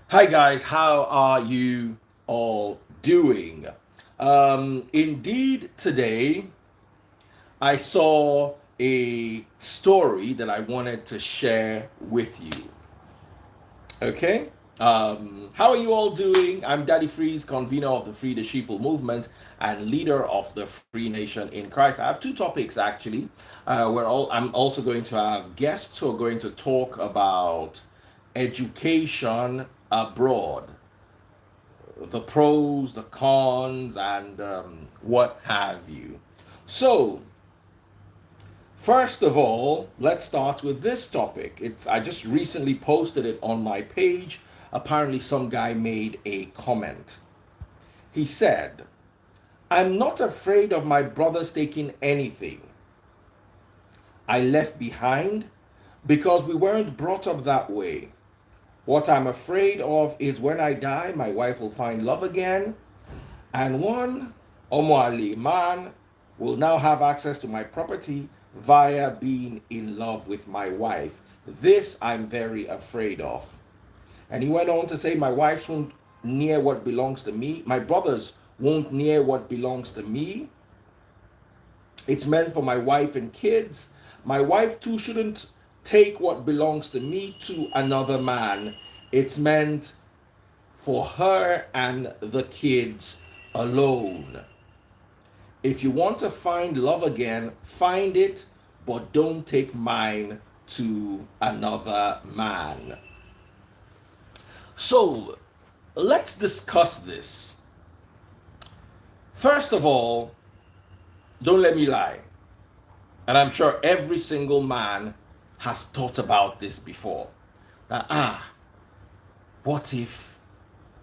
Hi guys, how are you all doing? Indeed, today I saw a story that I wanted to share with you. Okay? How are you all doing? I'm Daddy Freeze, convener of the Free the Sheeple movement and leader of the Free Nation in Christ. I have two topics actually. I'm also going to have guests who are going to talk about education abroad, the pros, the cons, and what have you. So, first of all, let's start with this topic. I just recently posted it on my page. Apparently, some guy made a comment. He said, "I'm not afraid of my brothers taking anything I left behind because we weren't brought up that way. What I'm afraid of is when I die, my wife will find love again, and one Omoali man will now have access to my property via being in love with my wife. This I'm very afraid of." And he went on to say, "My wife won't near what belongs to me. My brothers won't near what belongs to me. It's meant for my wife and kids. My wife too shouldn't take what belongs to me to another man. It's meant for her and the kids alone. If you want to find love again, find it, but don't take mine to another man." So let's discuss this. First of all, don't let me lie. And I'm sure every single man has thought about this before. That, what if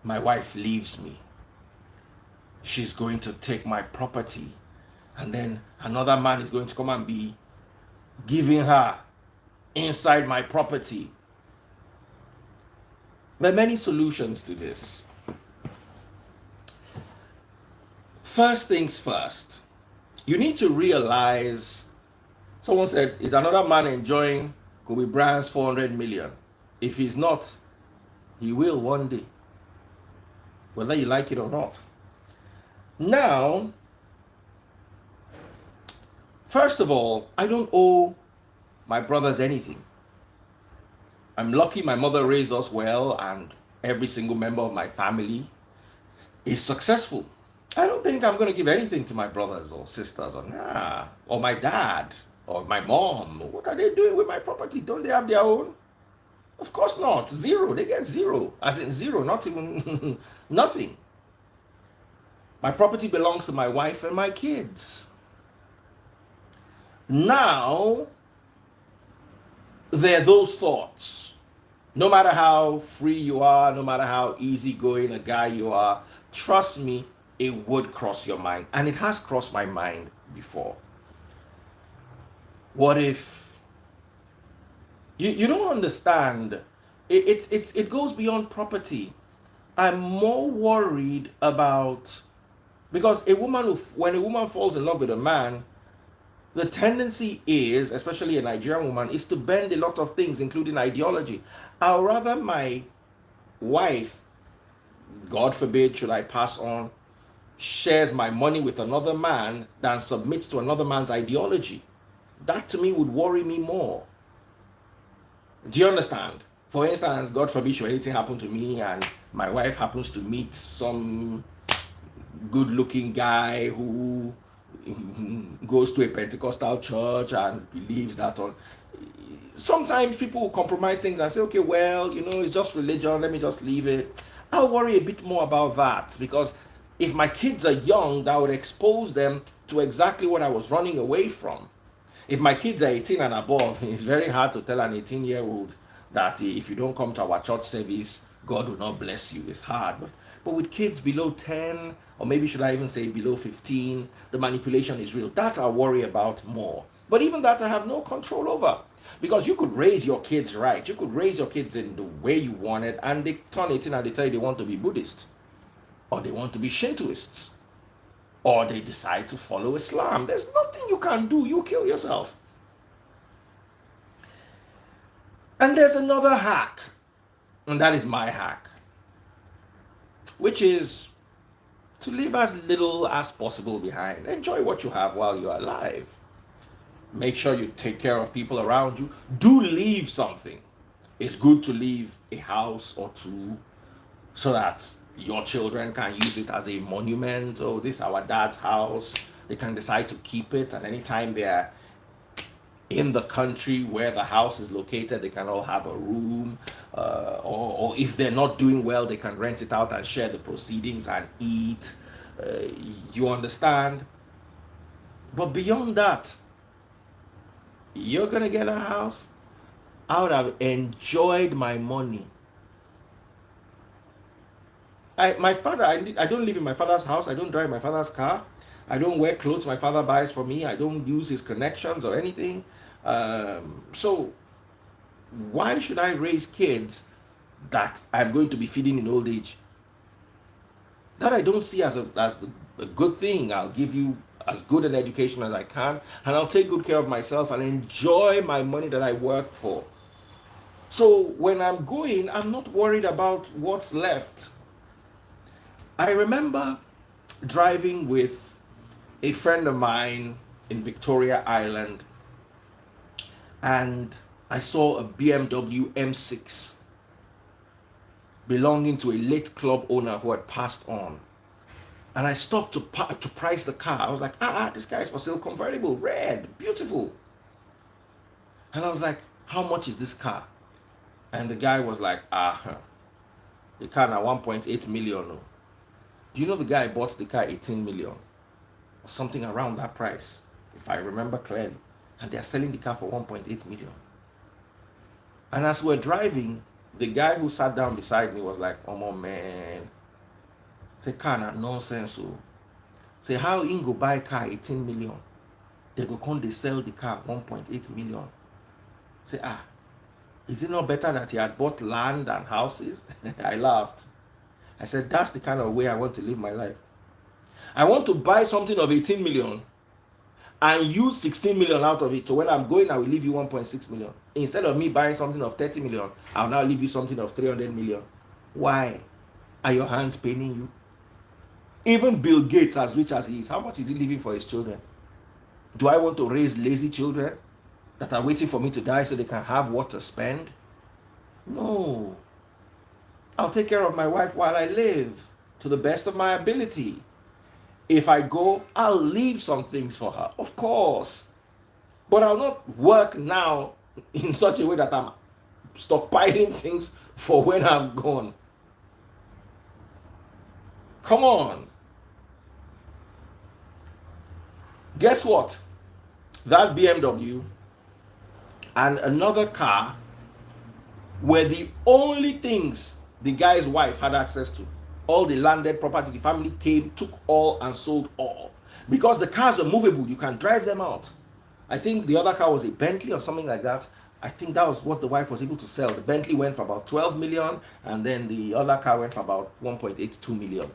my wife leaves me? She's going to take my property, and then another man is going to come and be giving her inside my property. There are many solutions to this. First things first, you need to realize, someone said, is another man enjoying Kobe Bryant's 400 million? If he's not, he will one day, whether you like it or not. Now, first of all, I don't owe my brothers anything. I'm lucky my mother raised us well, and every single member of my family is successful. I don't think I'm going to give anything to my brothers or sisters or my dad or my mom. What are they doing with my property? Don't they have their own? Of course not. Zero. They get zero. As in zero, not even nothing. My property belongs to my wife and my kids. Now, there are those thoughts. No matter how free you are, no matter how easygoing a guy you are, trust me, it would cross your mind. And it has crossed my mind before. What if you don't understand? It goes beyond property. I'm more worried about, because when a woman falls in love with a man, the tendency is, especially a Nigerian woman, is to bend a lot of things, including ideology. I'd rather my wife, God forbid, should I pass on, shares my money with another man than submits to another man's ideology. That to me would worry me more. Do you understand? For instance, God forbid, should anything happen to me and my wife happens to meet some good-looking guy who goes to a Pentecostal church and believes that on. Sometimes people will compromise things and say, okay, well, it's just religion, let me just leave it. I'll worry a bit more about that, because if my kids are young, that would expose them to exactly what I was running away from. If my kids are 18 and above, it's very hard to tell an 18-year-old that if you don't come to our church service, God will not bless you. It's hard. But with kids below 10, or maybe should I even say below 15, the manipulation is real. That I worry about more. But even that I have no control over. Because you could raise your kids right. You could raise your kids in the way you want it, and they turn 18 and they tell you they want to be Buddhist, or they want to be Shintoists, or they decide to follow Islam. There's nothing you can do. You kill yourself. And there's another hack, and that is my hack, which is to leave as little as possible behind. Enjoy what you have while you're alive. Make sure you take care of people around you. Do leave something. It's good to leave a house or two so that your children can use it as a monument. Oh, this is our dad's house. They can decide to keep it, and anytime they're in the country where the house is located, they can all have a room, or if they're not doing well, they can rent it out and share the proceedings and eat. You understand? But beyond that, you're gonna get a house. I would have enjoyed my money. I don't live in my father's house. I don't drive my father's car. I don't wear clothes my father buys for me. I don't use his connections or anything. So why should I raise kids that I'm going to be feeding in old age? That I don't see as a good thing. I'll give you as good an education as I can, and I'll take good care of myself and enjoy my money that I worked for. So when I'm going, I'm not worried about what's left. I remember driving with a friend of mine in Victoria Island, and I saw a BMW M6 belonging to a late club owner who had passed on. And I stopped to price the car. I was like, this car is for sale, convertible, red, beautiful. And I was like, how much is this car? And the guy was like, the car now 1.8 million. Do you know the guy bought the car 18 million? Or something around that price, if I remember clearly. And they're selling the car for 1.8 million. And as we're driving, the guy who sat down beside me was like, oh my man, say car na nonsense. So say how you go buy car 18 million, they go come they sell the car 1.8 million. Say is it not better that he had bought land and houses? I laughed. I said, that's the kind of way I want to live my life. I want to buy something of 18 million and use 16 million out of it. So when I'm going, I will leave you 1.6 million. Instead of me buying something of 30 million, I'll now leave you something of 300 million. Why? Are your hands paining you? Even Bill Gates, as rich as he is, how much is he leaving for his children? Do I want to raise lazy children that are waiting for me to die so they can have what to spend? No. I'll take care of my wife while I live to the best of my ability. If I go, I'll leave some things for her, of course. But I'll not work now in such a way that I'm stockpiling things for when I'm gone. Come on. Guess what? That BMW and another car were the only things the guy's wife had access to. All the landed property, the family came, took all and sold all. Because the cars are movable, you can drive them out. I think the other car was a Bentley or something like that. I think that was what the wife was able to sell. The Bentley went for about 12 million, and then the other car went for about 1.82 million.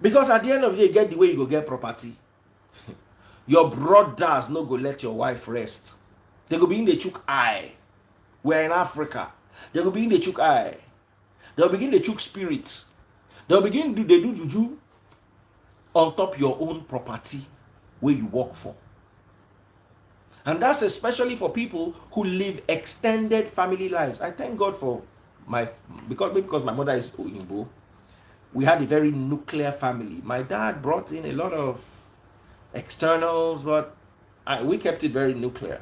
Because at the end of the day, you get the way you go get property. Your brothers no go let your wife rest. They go be in the chook eye. We're in Africa. They go be in the chook eye. They'll begin the chook spirit. They'll begin they do juju on top your own property where you work for. And that's especially for people who live extended family lives. I thank God for because my mother is Oyinbo. We had a very nuclear family. My dad brought in a lot of externals, but we kept it very nuclear.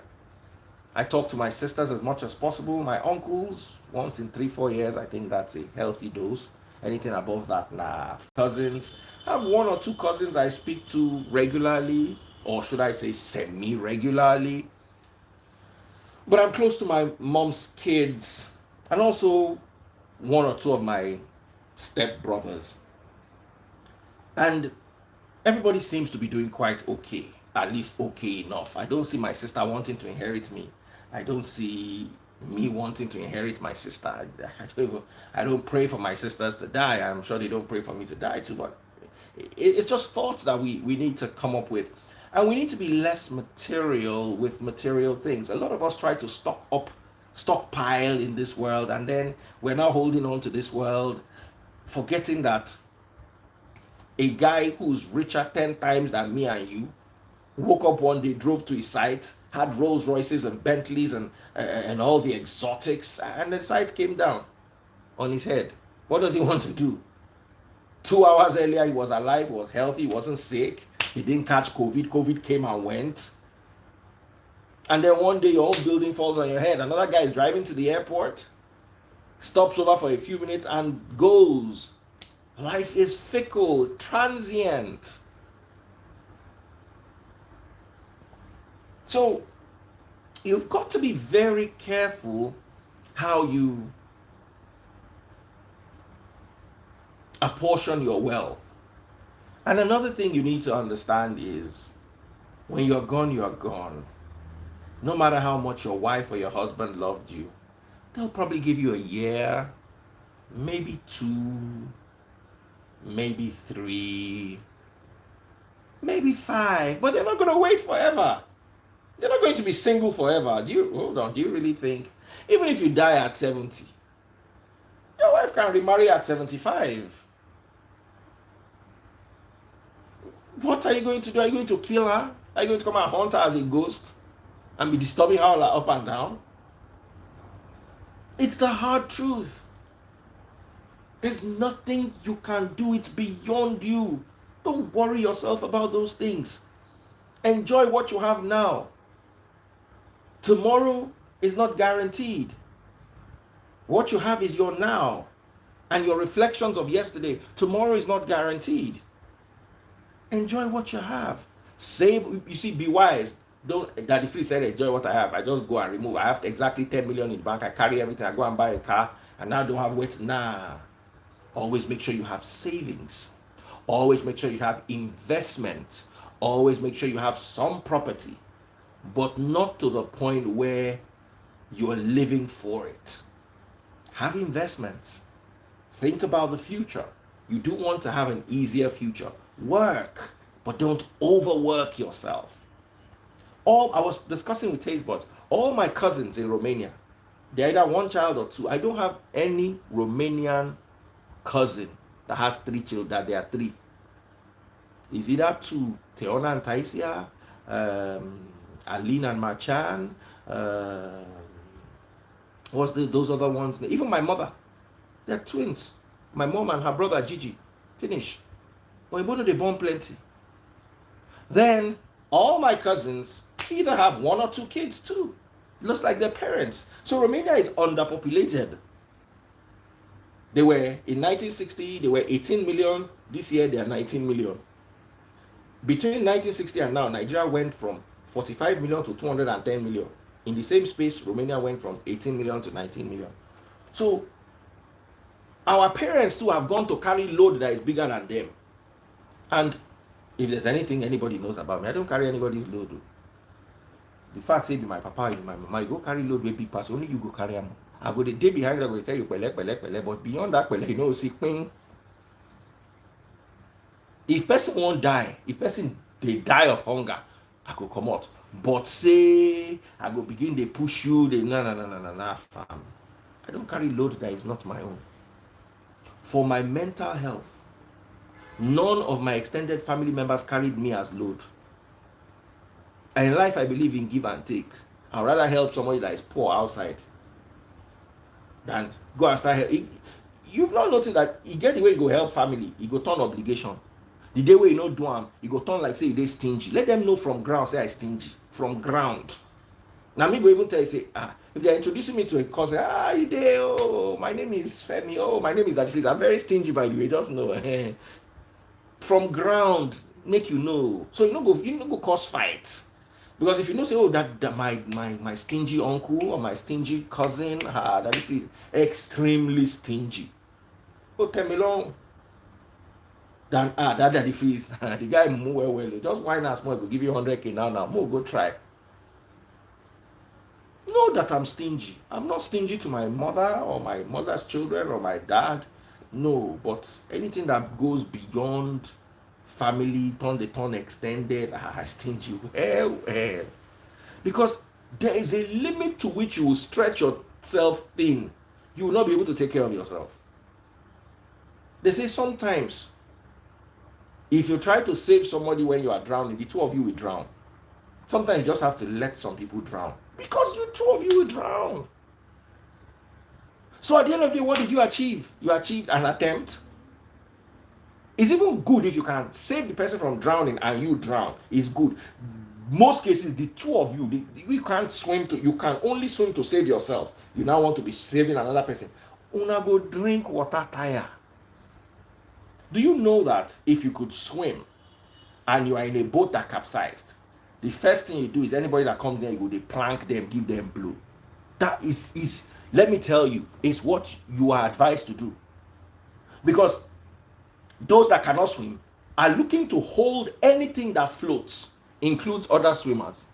I talk to my sisters as much as possible. My uncles, once in 3-4 years, I think that's a healthy dose. Anything above that, nah. Cousins, I have 1 or 2 cousins I speak to regularly, or should I say semi-regularly. But I'm close to my mom's kids and also one or two of my step brothers. And everybody seems to be doing quite okay, at least okay enough. I don't see my sister wanting to inherit me. I don't see me wanting to inherit my sister. I don't pray for my sisters to die. I'm sure they don't pray for me to die too, but it's just thoughts that we need to come up with. And we need to be less material with material things. A lot of us try to stockpile in this world, and then we're now holding on to this world, forgetting that a guy who's richer 10 times than me and you woke up one day, drove to his site, had Rolls Royces and Bentleys and all the exotics, and the site came down on his head. What does he want to do? 2 hours earlier, he was alive, he was healthy, he wasn't sick, he didn't catch COVID. COVID came and went. And then one day your own building falls on your head. Another guy is driving to the airport, stops over for a few minutes and goes. Life is fickle, transient. So you've got to be very careful how you apportion your wealth. And another thing you need to understand is when you're gone, you're gone. No matter how much your wife or your husband loved you, they'll probably give you a year, maybe 2, maybe 3, maybe 5, but they're not going to wait forever. They're not going to be single forever. Do you really think, even if you die at 70, your wife can remarry at 75? What are you going to do? Are you going to kill her? Are you going to come and haunt her as a ghost and be disturbing her all up and down? It's the hard truth. There's nothing you can do. It's beyond you. Don't worry yourself about those things. Enjoy what you have now. Tomorrow is not guaranteed. What you have is your now and your reflections of yesterday. Tomorrow is not guaranteed. Enjoy what you have. Save, you see, be wise. Don't, Daddy Free said, enjoy what I have. I just go and remove. I have exactly 10 million in the bank. I carry everything. I go and buy a car and now I don't have weight. Nah. Always make sure you have savings. Always make sure you have investments. Always make sure you have some property, but not to the point where you're living for it. Have investments. Think about the future. You do want to have an easier future. Work, but don't overwork yourself. I was discussing with Taste Buds, all my cousins in Romania, they're either one child or two. I don't have any Romanian cousin that has 3 children, that they are 3. It's either 2, Teona and Taisia, Aline and Marchan, those other ones? Even my mother, they're twins. My mom and her brother Gigi, finish. But they born plenty. Then all my cousins either have 1 or 2 kids too, just like their parents. So Romania is underpopulated. They were in 1960, they were 18 million. This year they are 19 million. Between 1960 and now, Nigeria went from 45 million to 210 million. In the same space, Romania went from 18 million to 19 million. So our parents too have gone to carry load that is bigger than them. And if there's anything anybody knows about me, I don't carry anybody's load. The fact say, be my papa, be my mama, you go carry load with big pass, only you go carry them. I go the day behind, I go tell you, pele, but beyond that, you know, see, if person won't die, if person they die of hunger, I go come out. But say, I go begin, they push you, they no, fam. I don't carry load that is not my own. For my mental health, none of my extended family members carried me as load. And in life, I believe in give and take. I'd rather help somebody that is poor outside than go and start help. You've not noticed that you get the way you go help family, you go turn obligation. The day where you know do am, you go turn like say you dey stingy. Let them know from ground, say I stingy. From ground. Now me go even tell you, say, if they're introducing me to a cousin, you dey, oh, my name is Femi, oh, my name is Daddy Freeze. I'm very stingy by the way, just know. From ground, make you know. So you no go cause fight. Because if you know, say, oh, that my stingy uncle or my stingy cousin, that is extremely stingy. Oh, tell me long. Then that daddy fees, the guy move well, just why not small, go give you 100K now, more go try. Know that I'm stingy. I'm not stingy to my mother or my mother's children or my dad. No, but anything that goes beyond family, turn extended, stingy. Well. Because there is a limit to which you will stretch yourself thin. You will not be able to take care of yourself. They say sometimes, if you try to save somebody when you are drowning, the two of you will drown. Sometimes you just have to let some people drown. Because you two of you will drown. So at the end of the day, what did you achieve? You achieved an attempt. It's even good if you can save the person from drowning and you drown. It's good. Most cases, the two of you, you can't swim to, you can only swim to save yourself. You now want to be saving another person. Una go drink water tire. Do you know that if you could swim and you are in a boat that capsized, the first thing you do is anybody that comes there, you go, they plank them, give them blow. That is, let me tell you, it's what you are advised to do. Because those that cannot swim are looking to hold anything that floats, includes other swimmers.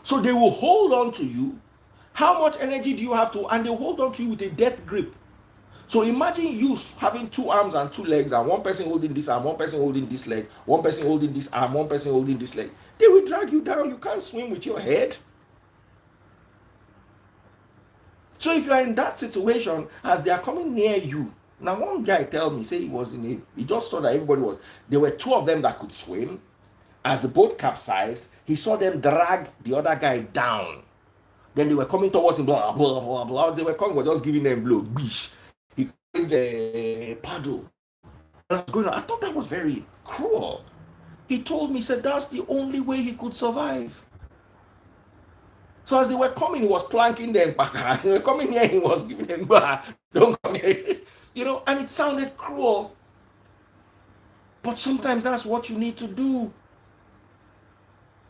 So they will hold on to you. How much energy do you have to? And they'll hold on to you with a death grip. So imagine you having 2 arms and 2 legs, and one person holding this arm, one person holding this leg, one person holding this arm, one person holding this leg. They will drag you down. You can't swim with your head. So if you are in that situation, as they are coming near you, now one guy tell me, say he just saw that everybody was, there were 2 of them that could swim. As the boat capsized, he saw them drag the other guy down. Then they were coming towards him, blah, blah, blah, blah. They were coming, were just giving them blow. Bish. He carried the paddle. And I was going on. I thought that was very cruel. He told me, he said that's the only way he could survive. So as they were coming, he was planking them back. They were coming here, he was giving them back. Don't come here. And it sounded cruel. But sometimes that's what you need to do.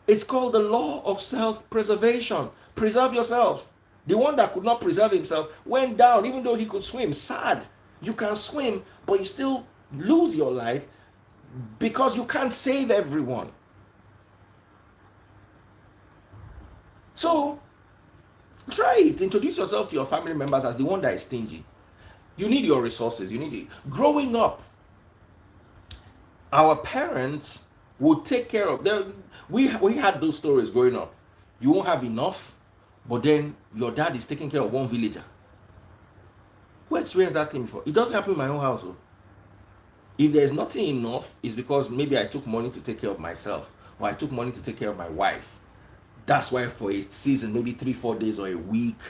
It's called the law of self-preservation. Preserve yourself. The one that could not preserve himself went down, even though he could swim. Sad. You can swim, but you still lose your life because you can't save everyone. So, try it. Introduce yourself to your family members as the one that is stingy. You need your resources. You need it. Growing up, our parents would take care of them. We had those stories growing up. You won't have enough, but then your dad is taking care of one villager. Who experienced that thing before? It doesn't happen in my own house. If there's nothing enough, it's because maybe I took money to take care of myself, or I took money to take care of my wife. That's why for a season, maybe 3-4 days or a week,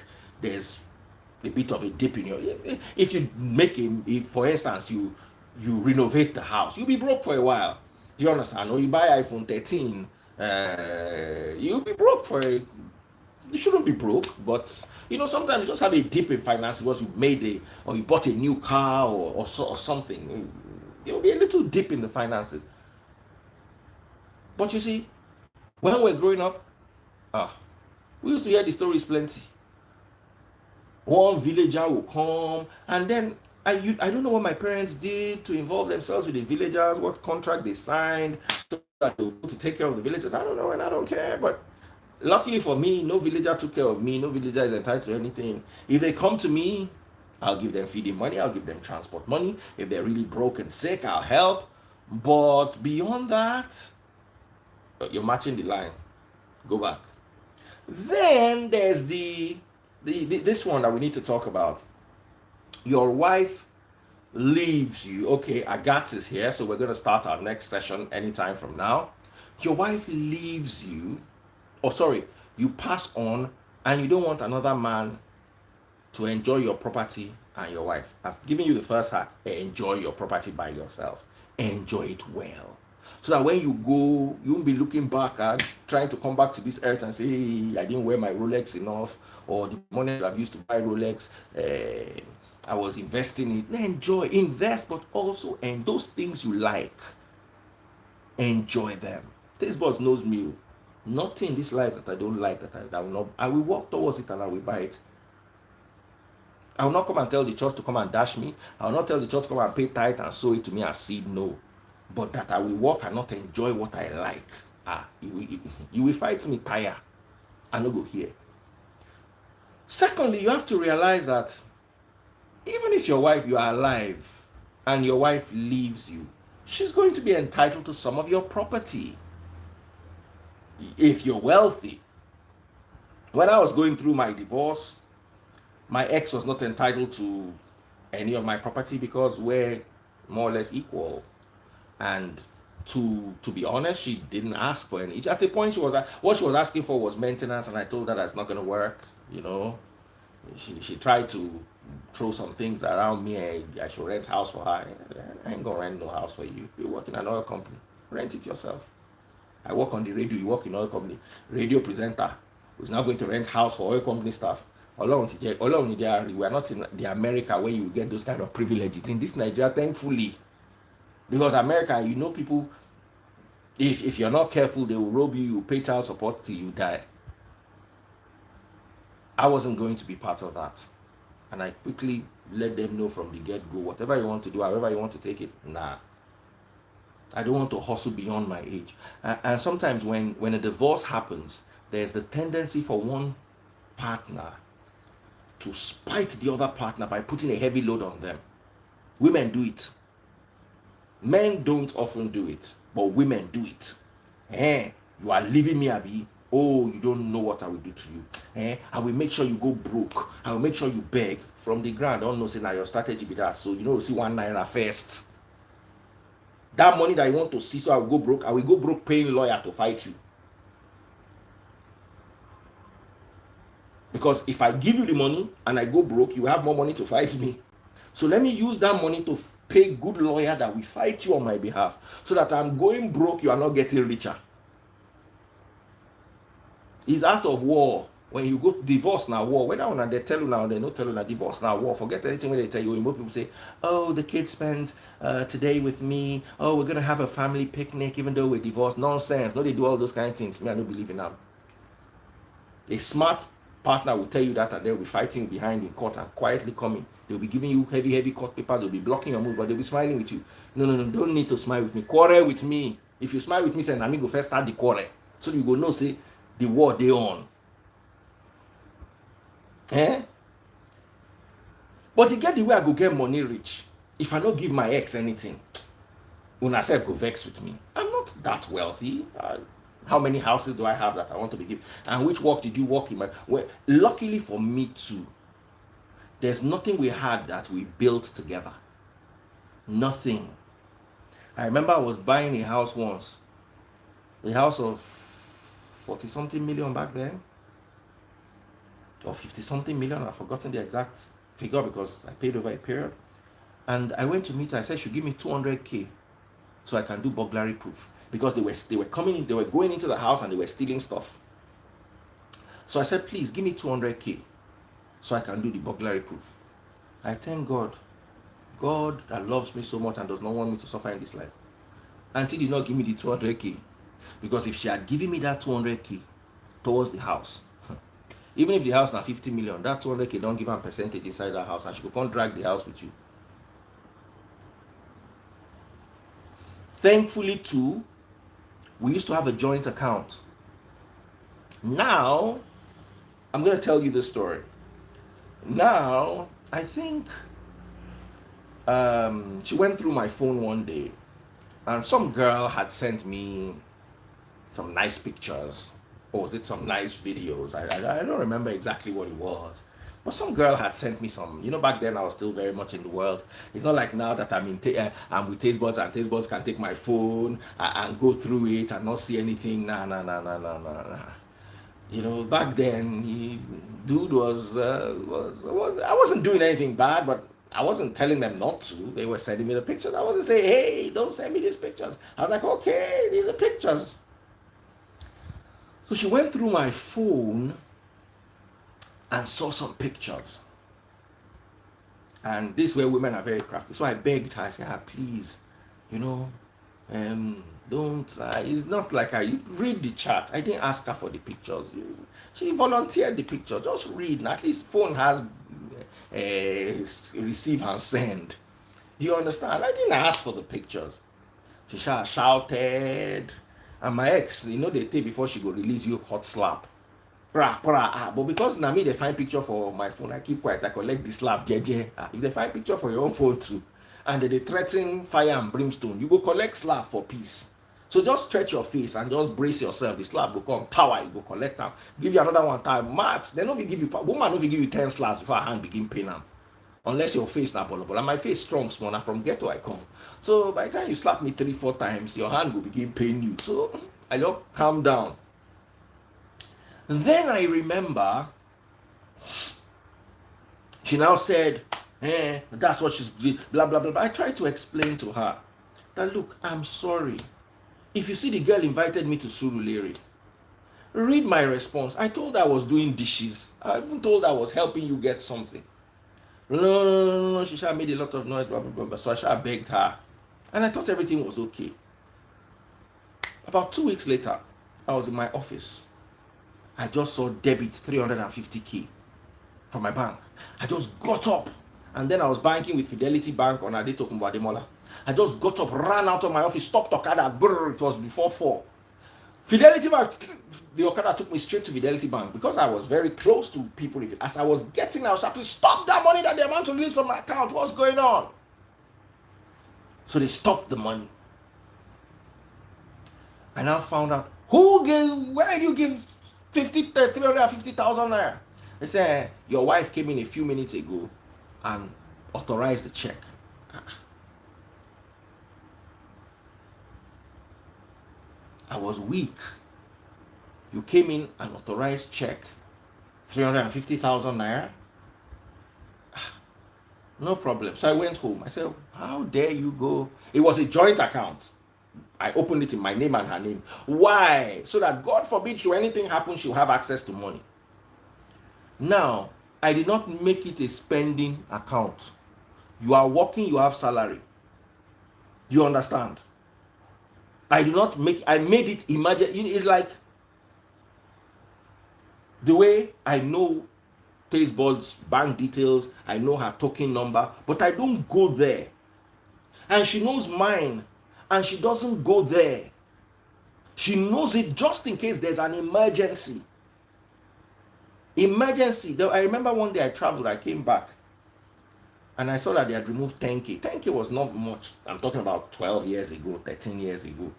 there's a bit of a dip in your. If you make if for instance you renovate the house, you'll be broke for a while. Do you understand? Or you buy iPhone 13, you'll be broke for a. You shouldn't be broke, but sometimes you just have a dip in finances because you made or you bought a new car or something. There'll be a little dip in the finances. But you see, when we're growing up, we used to hear the stories plenty. One villager will come, and then I don't know what my parents did to involve themselves with the villagers, what contract they signed so that they were to take care of the villagers. I don't know, and I don't care. But luckily for me, no villager took care of me. No villager is entitled to anything. If they come to me, I'll give them feeding money. I'll give them transport money. If they're really broke and sick, I'll help. But beyond that, you're matching the line. Go back. Then there's this one that we need to talk about. Your wife leaves you. Okay, Agatha is here, so we're going to start our next session anytime from now. Your wife leaves you, you pass on, and you don't want another man to enjoy your property and your wife. I've given you the first hack. Enjoy your property by yourself. Enjoy it well. So that when you go, you won't be looking back and trying to come back to this earth and say, hey, I didn't wear my Rolex enough, or the money I've used to buy Rolex, I was investing in it. Enjoy, invest, but also, and those things you like, enjoy them. Taste buds knows me. Nothing in this life that I don't like, that will not. I will walk towards it and I will buy it. I will not come and tell the church to come and dash me. I will not tell the church to come and pay tithe and sow it to me as seed. No. But that I will walk and not enjoy what I like. You will fight me tire. I no go here. Secondly, you have to realize that even if you are alive and your wife leaves you, she's going to be entitled to some of your property. If you're wealthy. When I was going through my divorce, my ex was not entitled to any of my property because we're more or less equal. And to be honest, she didn't ask for any. At the point what she was asking for was maintenance, and I told her that's not going to work. She tried to throw some things around me. I should rent house for her. I ain't gonna rent no house for you. You work in an oil company, rent it yourself. I work on the radio. You work in oil company. Radio presenter who's now going to rent house for oil company staff. We are not in the America where you get those kind of privileges. In this Nigeria, thankfully, because America, people, if you're not careful, they will rob you, you pay child support till you die. I wasn't going to be part of that. And I quickly let them know from the get-go, whatever you want to do, however you want to take it, nah. I don't want to hustle beyond my age. And sometimes when a divorce happens, there's the tendency for one partner to spite the other partner by putting a heavy load on them. Women do it. Men don't often do it, but women do it. You are leaving me, Abi. Oh, you don't know what I will do to you. I will make sure you go broke. I will make sure you beg. From the ground, don't know, say now your strategy be that. So, see 1 naira first. That money that you want to see, so I will go broke paying lawyer to fight you. Because if I give you the money and I go broke, you have more money to fight me. So let me use that money to pay good lawyer that will fight you on my behalf, so that I'm going broke, you are not getting richer. It's out of war. When you go divorce now, war. Whether or not they tell you now, they don't tell you now, divorce now, war. Forget anything when they tell you. Most people say, oh, the kid spent today with me. Oh, we're going to have a family picnic even though we're divorced. Nonsense. No, they do all those kind of things. Me, I don't believe in them. A smart partner will tell you that, and they'll be fighting behind in court and quietly coming. They'll be giving you heavy court papers. They'll be blocking your move, but they'll be smiling with you. No, don't need to smile with me. Quarrel with me. If you smile with me, say, let me go first start the quarrel. So you go know, say, the war they on. But you get the way I go get money rich. If I don't give my ex anything, una self go vex with me. I'm not that wealthy. How many houses do I have that I want to be given? And which work did you work in? Well, luckily for me too, there's nothing we had that we built together. Nothing. I remember I was buying a house once. A house of 40-something million back then. Or 50-something million. I've forgotten the exact figure because I paid over a period. And I went to meet her. I said she give me 200K so I can do burglary proof. Because they were coming in, they were going into the house and they were stealing stuff. So I said, please give me 200K so I can do the burglary proof. I thank God. God that loves me so much and does not want me to suffer in this life. Auntie did not give me the 200K. Because if she had given me that 200K towards the house, even if the house now 50 million, that 200K don't give her a percentage inside that house and she can't drag the house with you. Thankfully too, we used to have a joint account. Now, I'm going to tell you this story. Now, I think she went through my phone one day and some girl had sent me some nice pictures, or was it some nice videos? I don't remember exactly what it was. But some girl had sent me some, back then I was still very much in the world. It's not like now that I'm with Taste Buds and Taste Buds can take my phone and go through it and not see anything. Nah. Back then, dude I wasn't doing anything bad, but I wasn't telling them not to. They were sending me the pictures. I wasn't saying, hey, don't send me these pictures. I was like, okay, these are pictures. So she went through my phone and saw some pictures. And this is where women are very crafty. So I begged her, I said, please, Don't, it's not like you read the chat. I didn't ask her for the pictures. She volunteered the picture. Just read. At least phone has receive and send. You understand? I didn't ask for the pictures. She shouted. And my ex, they take before she go release you hot slap. But because now me they find picture for my phone, I keep quiet. I collect the slap, jeje. If they find picture for your own phone too, and they threaten fire and brimstone, you go collect slap for peace. So just stretch your face and just brace yourself. The slap will come, tower, you go collect them. Give you another one time, max. They no be give you, woman no be give you 10 slaps before her hand begin pain them. Unless your face na bolo. And my face strong, small. Now from ghetto I come. So by the time you slap me 3-4 times, your hand will begin pain you. So I just calm down. Then I remember she now said, that's what she's doing, blah, blah, blah. I tried to explain to her that, look, I'm sorry. If you see the girl invited me to Surulere, read my response. I told her I was doing dishes. I even told her I was helping you get something. No. She made a lot of noise, blah, blah, blah. So I begged her. And I thought everything was okay. About 2 weeks later, I was in my office. I just saw debit 350k from my bank. I just got up, and then I was banking with Fidelity Bank on Adetokunbo Ademola. I just got up, ran out of my office, stopped Okada. Brrr, it was before 4. Fidelity Bank, the Okada took me straight to Fidelity Bank because I was very close to people. As I was getting, I was happy, stop that money that they want to release from my account. What's going on? So they stopped the money. I now found out where you give 350,000 naira. They say your wife came in a few minutes ago and authorized the check. I was weak. You came in and authorized check 350,000 naira. No problem. So I went home. I said, how dare you go? It was a joint account. I opened it in my name and her name. Why? So that God forbid, should anything happen, she'll have access to money. Now, I did not make it a spending account. You are working, you have salary. You understand? I made it emergency. It's like the way I know Tastebud's bank details, I know her token number, but I don't go there. And she knows mine. And she doesn't go there. She knows it just in case there's an emergency. I remember one day I traveled, I came back, and I saw that they had removed 10K. 10K was not much. I'm talking about 12 years ago, 13 years ago,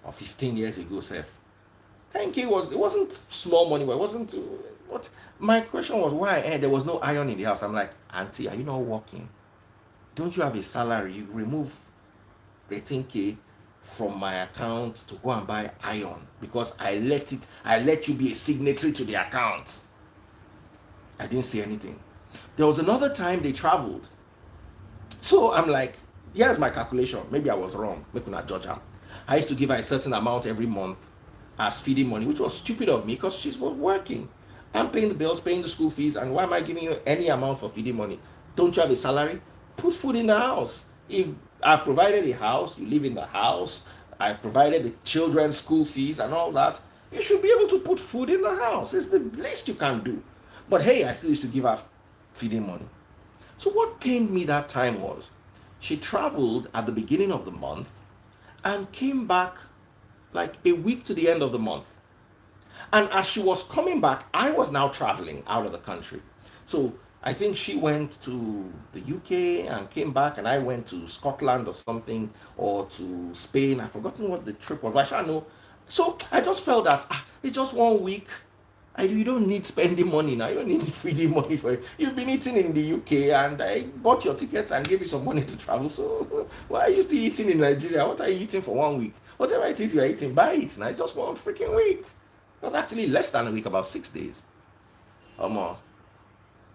or 15 years ago, Seth. 10K it wasn't small money. It wasn't, what? My question was why? There was no iron in the house. I'm like, Auntie, are you not working? Don't you have a salary? You remove 13K from my account to go and buy iron because I let you be a signatory to the account. I didn't say anything. There was another time they traveled. So I'm like, here's my calculation. Maybe I was wrong. Maybe I not judge her. I used to give her a certain amount every month as feeding money, which was stupid of me because she's working. I'm paying the bills, paying the school fees, and why am I giving you any amount for feeding money? Don't you have a salary? Put food in the house. If I've provided a house, you live in the house, I've provided the children's school fees and all that, you should be able to put food in the house. It's the least you can do. But hey, I still used to give her feeding money. So what pained me that time was, she traveled at the beginning of the month and came back like a week to the end of the month. And as she was coming back, I was now traveling out of the country. So I think she went to the UK and came back, and I went to Scotland or something, or to Spain. I've forgotten what the trip was, but I know. So I just felt that it's just 1 week. You don't need spending money now. You don't need feeding money for it. You've been eating in the UK, and I bought your tickets and gave you some money to travel. So why are you still eating in Nigeria? What are you eating for 1 week? Whatever it is you are eating, buy it now. It's just 1 freaking week. It was actually less than a week, about 6 days. Or more.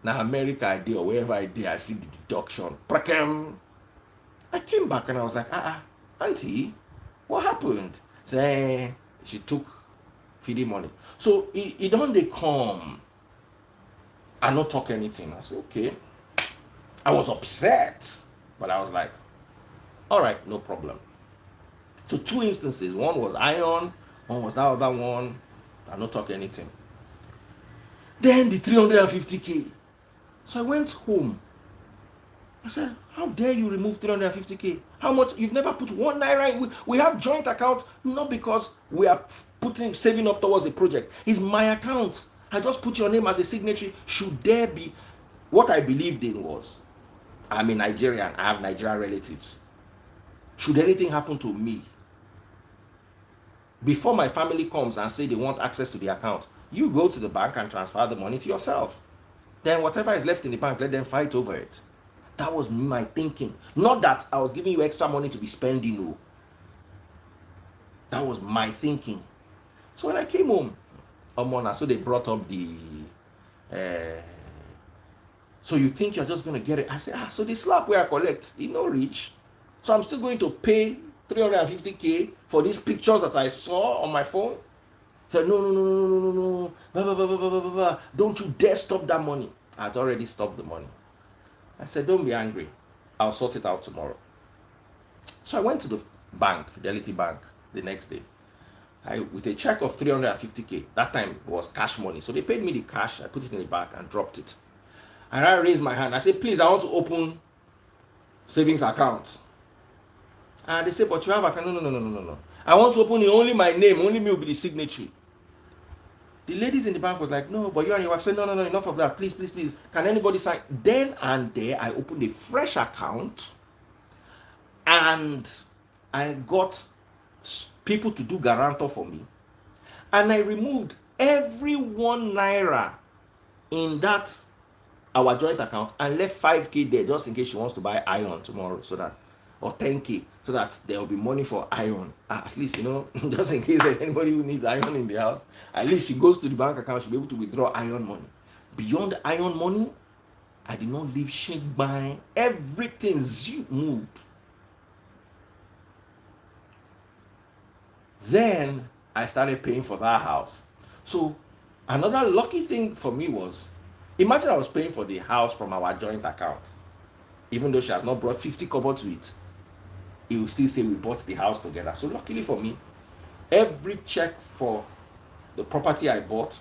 Now America I did, or wherever I did, I see the deduction. I came back and I was like, Auntie, what happened? Say she took feeding money. So he don't they come and not talk anything. I said, okay. I was upset, but I was like, all right, no problem. to two instances. One was Ion, one was that other one. I don't talk anything. Then the 350k. So I went home. I said, how dare you remove 350k? How much? You've never put 1 naira in. We have joint account, not because we are saving up towards a project. It's my account. I just put your name as a signatory. Should there be, what I believed in was, I'm a Nigerian, I have Nigerian relatives. Should anything happen to me, before my family comes and say they want access to the account, you go to the bank and transfer the money to yourself. Then whatever is left in the bank, let them fight over it. That was my thinking. Not that I was giving you extra money to be spending. No. That was my thinking. So when I came home, so they brought up the so you think you're just going to get it? I said, so the slap where I collect, reach. So I'm still going to pay 350k for these pictures that I saw on my phone. So no. Blah, blah, blah, blah, blah, blah. Don't you dare stop that money. I had already stopped the money. I said, don't be angry. I'll sort it out tomorrow. So I went to the bank, Fidelity Bank, the next day. With a check of 350k. That time it was cash money. So they paid me the cash. I put it in the bag and dropped it. And I raised my hand. I said, please, I want to open savings account. And they said, but you have account. No. I want to open it, only my name, only me will be the signatory. The ladies in the bank was like, no, but you and your wife said, no, enough of that. Please. Can anybody sign? Then and there, I opened a fresh account and I got people to do guarantor for me. And I removed every 1 naira in that, our joint account, and left 5k there just in case she wants to buy iron tomorrow, so that, or 10k, so that there will be money for iron. At least, just in case there's anybody who needs iron in the house, at least she goes to the bank account, she'll be able to withdraw iron money. Beyond the iron money, I did not leave shake by. Everything moved. Then I started paying for that house. So another lucky thing for me was, imagine I was paying for the house from our joint account. Even though she has not brought 50 kobo to it, he will still say we bought the house together. So luckily for me, every check for the property I bought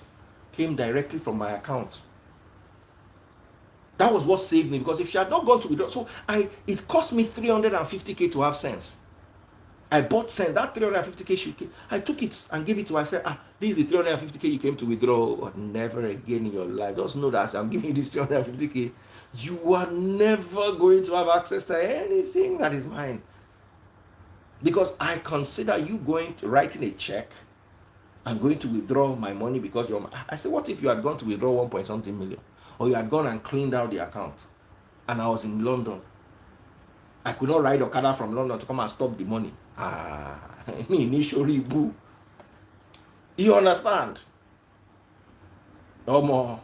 came directly from my account. That was what saved me, because if she had not gone to withdraw, it cost me 350k to have sense. I bought sense. That 350k, I took it and gave it to her. I said, this is the 350k you came to withdraw. But never again in your life. Just know that I'm giving you this 350k. You are never going to have access to anything that is mine. Because I consider you writing a check and going to withdraw my money because you're I said, what if you had gone to withdraw 1 point something million? Or you had gone and cleaned out the account and I was in London? I could not ride Okada from London to come and stop the money. Me initially boo. You understand? No more.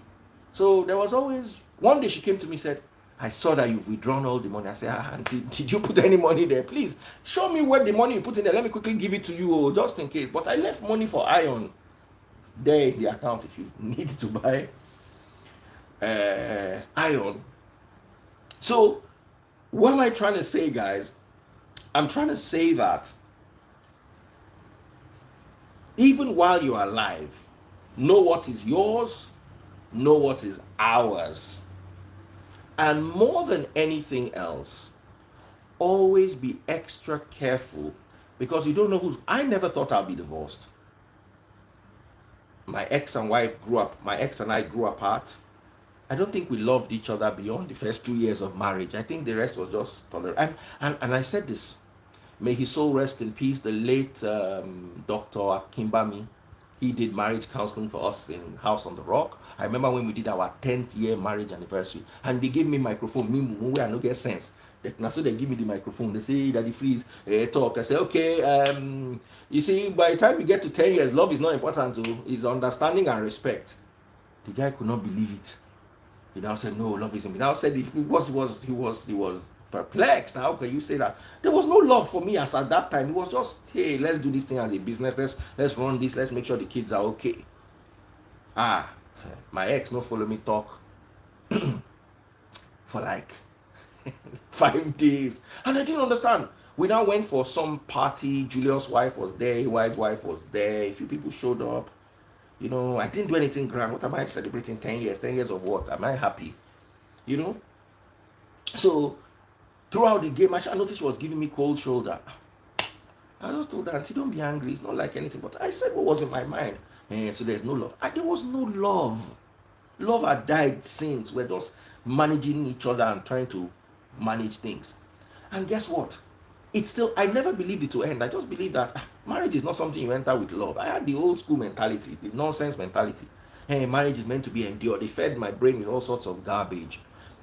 So there was always, one day she came to me and said, I saw that you've withdrawn all the money. I said, did you put any money there? Please show me where the money you put in there. Let me quickly give it to you, just in case. But I left money for iron there in the account if you need to buy iron. So what am I trying to say, guys? I'm trying to say that even while you are alive, know what is yours, know what is ours. And more than anything else, always be extra careful, because you don't know I never thought I'd be divorced. My ex and I grew apart. I don't think we loved each other beyond the first 2 years of marriage. I think the rest was just tolerant. And I said this, may his soul rest in peace, the late Dr. Akimbami. He did marriage counseling for us in House on the Rock. I remember when we did our 10th year marriage anniversary, and they gave me microphone. Me, we are no get sense. So they give me the microphone. They say, Daddy, freeze, talk. I say, okay. You see, by the time we get to 10 years, love is not important to. It's understanding and respect. The guy could not believe it. He now said, no, love isn't. He now said he was perplexed. How can you say that? There was no love for me as at that time. It was just, hey, let's do this thing as a business. Let's run this. Let's make sure the kids are okay. My ex no follow me talk for like 5 days, and I didn't understand. We now went for some party. Julius' wife was there. AY's wife was there. A few people showed up. You know, I didn't do anything grand. What am I celebrating? 10 years. 10 years of what? Am I happy? You know? So, throughout the game, I noticed she was giving me cold shoulder. I just told her, Auntie, don't be angry. It's not like anything. But I said what was in my mind. And so there's no love. There was no love. Love had died since. We're just managing each other and trying to manage things. And guess what? It's still, I never believed it to end. I just believe that marriage is not something you enter with love. I had the old school mentality, the nonsense mentality. Hey, marriage is meant to be endured. They fed my brain with all sorts of garbage.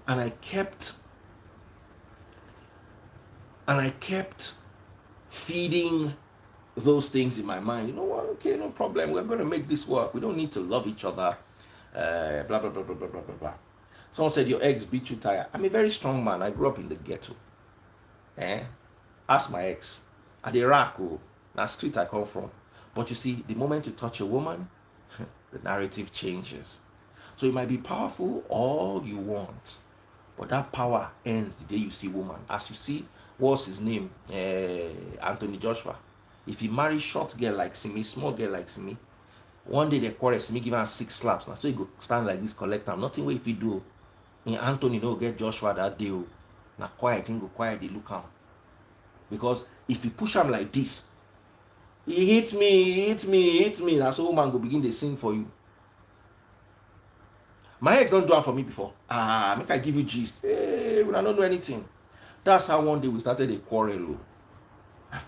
And I kept feeding those things in my mind. You know what? Okay, no problem. We're going to make this work. We don't need to love each other. Blah, blah, blah, blah, blah, blah, blah. Someone said, your ex beat you tired. I'm a very strong man. I grew up in the ghetto. Ask my ex. At Iraq, that street I come from. But you see, the moment you touch a woman, the narrative changes. So it might be powerful all you want, but that power ends the day you see woman. As you see, what's his name? Anthony Joshua. If he marries short girl like Simi, small girl like Simi, one day they quarrel, Simi give him 6 slaps. Now so he go stand like this, collect him. Nothing way if he do. And Anthony no get Joshua that day. Now quiet, he go quiet, they look him. Because if you push him like this, he hit me. That's how woman go begin to sing for you. My ex don't do it for me before. Make I give you gist. Hey, I don't know anything. That's how one day we started a quarrel.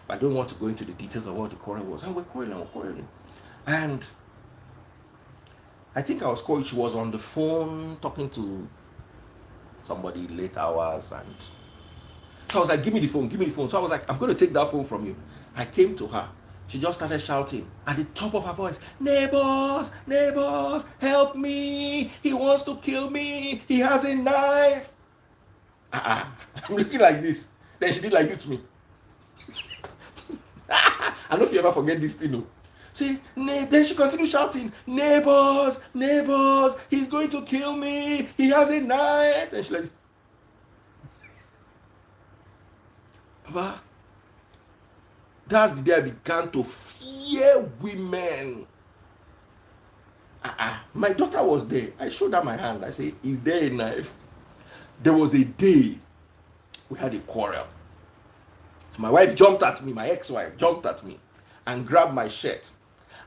I don't want to go into the details of what the quarrel was. And we're quarreling. And I think she was on the phone talking to somebody late hours, and so I was like, give me the phone. So I was like, I'm going to take that phone from you. I came to her. She just started shouting at the top of her voice, neighbors, help me. He wants to kill me. He has a knife. I'm looking like this. Then she did like this to me. I don't know if you ever forget this thing. See, then she continued shouting, neighbors, he's going to kill me. He has a knife. And she like, Papa, that's the day I began to fear women. My daughter was there. I showed her my hand. I said, is there a knife? There was a day we had a quarrel. So my wife jumped at me, my ex-wife jumped at me and grabbed my shirt.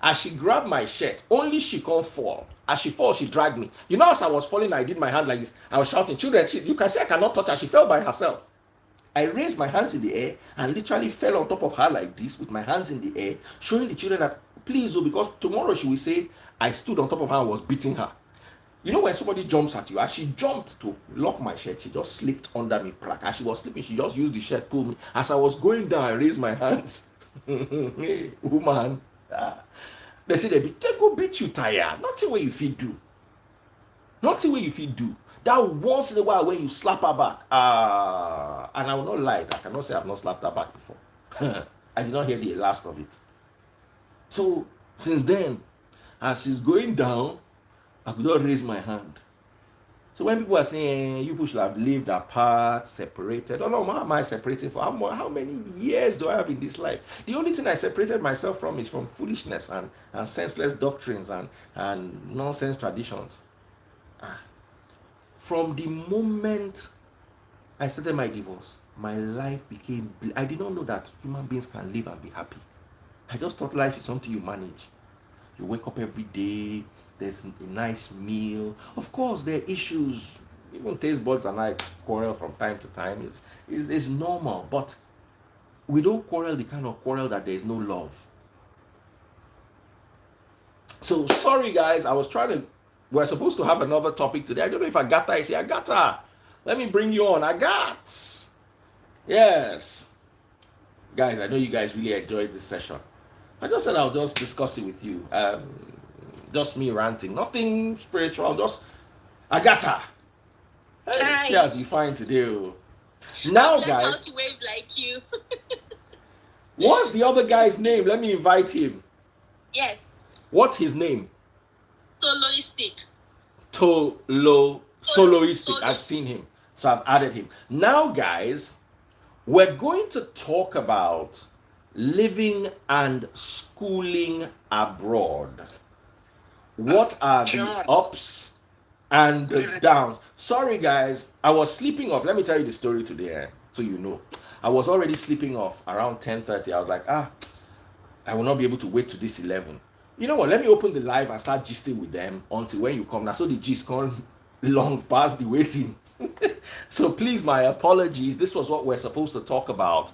As she grabbed my shirt, only she can't fall. As she falls, she dragged me. You know, as I was falling, I did my hand like this. I was shouting, children, you can see I cannot touch her. She fell by herself. I raised my hands in the air and literally fell on top of her like this with my hands in the air, showing the children that, please, because tomorrow she will say, I stood on top of her and was beating her. You know when somebody jumps at you, as she jumped to lock my shirt, she just slipped under me. As she was sleeping, she just used the shirt, pulled me. As I was going down, I raised my hands. Hey, woman. They say they go beat you tired. Nothing what you feel do. That once in a while when you slap her back, and I will not lie, I cannot say I've not slapped her back before. I did not hear the last of it. So since then, as she's going down, I could not raise my hand. So when people are saying you people should have lived apart, separated, I don't know, how am I separating for? How many years do I have in this life? The only thing I separated myself from is from foolishness and senseless doctrines and nonsense traditions. From the moment I started my divorce, my life became, I did not know that human beings can live and be happy. I just thought life is something you manage. You wake up every day, there's a nice meal. Of course, there are issues. Even taste buds and I quarrel from time to time. It's normal, but we don't quarrel the kind of quarrel that there is no love. So sorry guys, we're supposed to have another topic today. I don't know if Agatha is here. Agatha, let me bring you on. Yes. Guys, I know you guys really enjoyed this session. I just said I'll just discuss it with you. Just me ranting. Nothing spiritual. Just Agatha. Hey, see as you find to do. Now, guys. How to wave like you. What's the other guy's name? Let me invite him. Yes. What's his name? Soloistic. Soloistic. I've seen him. So I've added him. Now, guys, We're going to talk about living and schooling abroad. What are the Chairman, ups and good the evening. downs? Sorry, guys, I was sleeping off. Let me tell you the story today, so you know. I was already sleeping off around 10:30. I was like, I will not be able to wait to this 11. You know what? Let me open the live and start gisting with them until when you come now. So the gist come long past the waiting. So please, my apologies. This was what we're supposed to talk about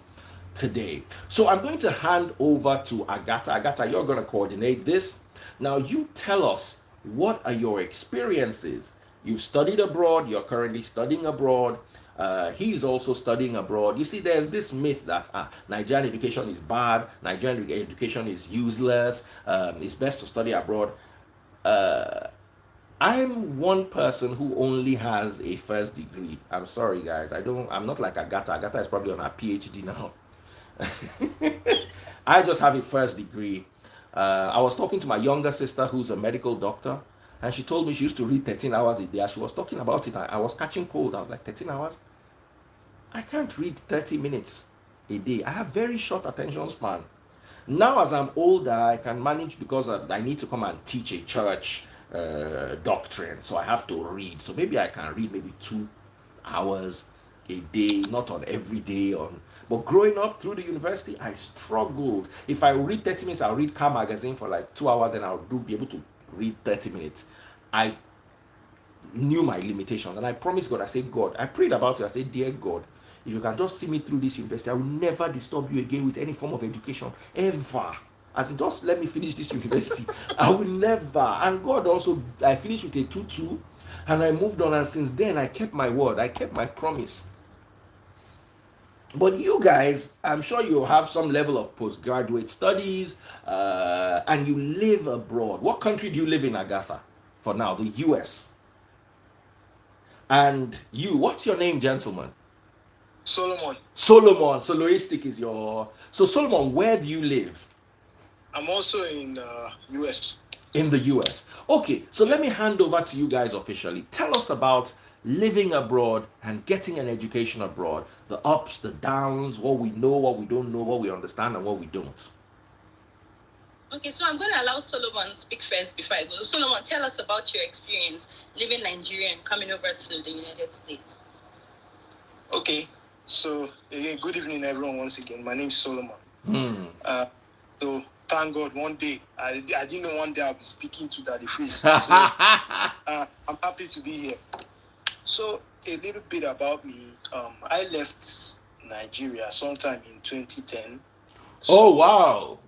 today. So I'm going to hand over to Agatha. Agatha, you're going to coordinate this. Now you tell us, what are your experiences? You've studied abroad, you're currently studying abroad. He's also studying abroad. You see, there's this myth that Nigerian education is bad, Nigerian education is useless, it's best to study abroad. I'm one person who only has a first degree. I'm sorry, guys. I'm not like Agatha. Agatha is probably on her PhD now. I just have a first degree. I was talking to my younger sister who's a medical doctor, and she told me she used to read 13 hours a day. As she was talking about it, I was catching cold. I was like, 13 hours? I can't read 30 minutes a day. I have very short attention span. Now, as I'm older, I can manage because I need to come and teach a church doctrine. So I have to read. So maybe I can read maybe 2 hours a day, not on every day. But growing up through the university, I struggled. If I read 30 minutes, I'll read Car Magazine for like 2 hours and I'll be able to read 30 minutes. I knew my limitations and I promised God, I said, God, I prayed about it. I said, dear God, if you can just see me through this university, I will never disturb you again with any form of education ever. As in, just let me finish this university. I will never. And God also, I finished with a 2-2 and I moved on, and since then I kept my word, I kept my promise. But you guys, I'm sure you have some level of postgraduate studies, and you live abroad. What country do you live in, Agatha? For now, the US. And you, what's your name, gentlemen? Solomon, Solomon. Soloistic is your. So, Solomon, where do you live? I'm also in US. In the US. Okay, so let me hand over to you guys officially. Tell us about living abroad and getting an education abroad. The ups, the downs, what we know, what we don't know, what we understand, and what we don't. Okay, so I'm going to allow Solomon speak first before I go. Solomon, tell us about your experience living Nigerian, coming over to the United States. Okay, so again, good evening, everyone. Once again, my name is Solomon. So thank God, one day I didn't know one day I'll be speaking to Daddy Freeze. So I'm happy to be here. So a little bit about me. I left Nigeria sometime in 2010. Oh, wow.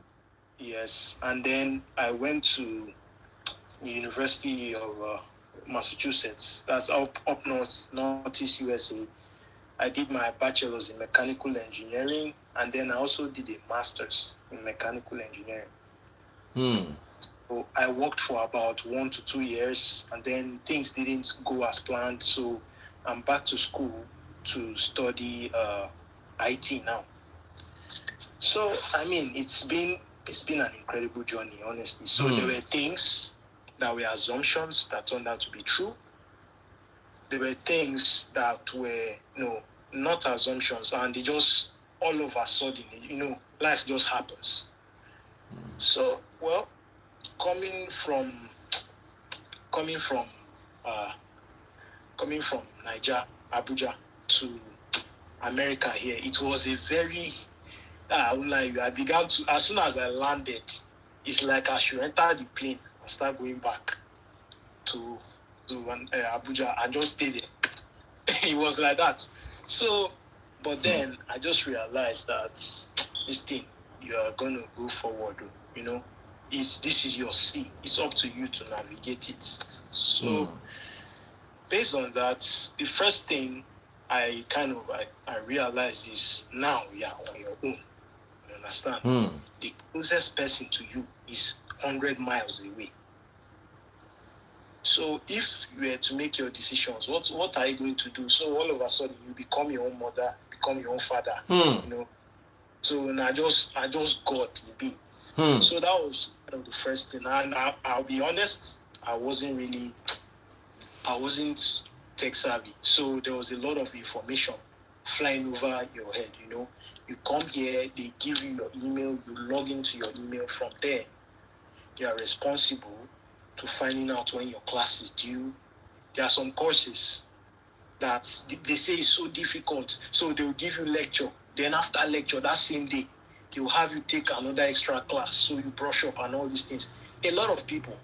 Yes, and then I went to the University of Massachusetts. That's up north, northeast USA. I did my bachelor's in mechanical engineering, and then I also did a master's in mechanical engineering. So I worked for about 1 to 2 years, and then things didn't go as planned. So I'm back to school to study IT now. So I mean, it's been an incredible journey, honestly. So there were things that were assumptions that turned out to be true. There were things that were, not assumptions, and they just all of a sudden, life just happens. So, well, coming from Niger, Abuja to America here, it was a very I won't lie you. I began to, as soon as I landed, it's like I should enter the plane and start going back to Abuja and just stay there. It was like that. So, but then I just realized that this thing, you are going to go forward, this is your sea. It's up to you to navigate it. So, based on that, the first thing I realized is now you are on your own. You understand? The closest person to you is 100 miles away. So if you were to make your decisions, what are you going to do? So all of a sudden you become your own mother, become your own father. So and I just got the beat. So that was kind of the first thing. And I'll be honest, I wasn't tech savvy. So there was a lot of information flying over your head, You come here, they give you your email, you log into your email. From there, you are responsible to finding out when your class is due. There are some courses that they say is so difficult, so they'll give you lecture. Then after lecture, that same day, they'll have you take another extra class, so you brush up and all these things. A lot of people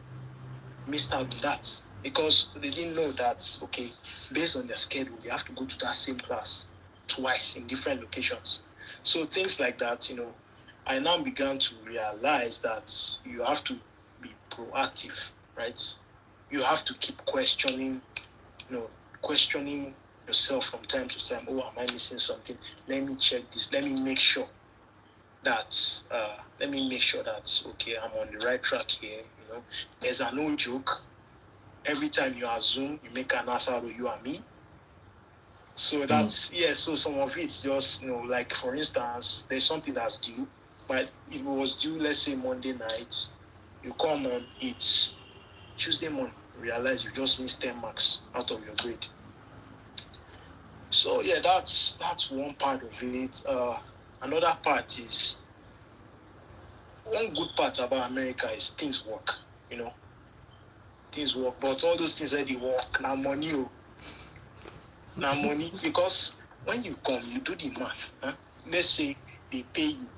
missed out on that because they didn't know that, okay, based on their schedule, they have to go to that same class twice in different locations. So things like that, I now began to realize that you have to be proactive, right? You have to keep questioning yourself from time to time. Oh, am I missing something? Let me check this. Let me make sure that okay, I'm on the right track here. There's an old joke. Every time you assume, you make an answer to you and me. So that's so some of it's just like for instance, there's something that's due, but it was due, let's say Monday night. You come on, it's Tuesday morning, realize you just missed 10 marks out of your grade. So yeah, that's one part of it. Another part is, one good part about America is things work, Things work, but all those things where they work, now money, because when you come, you do the math. Let's say they pay you,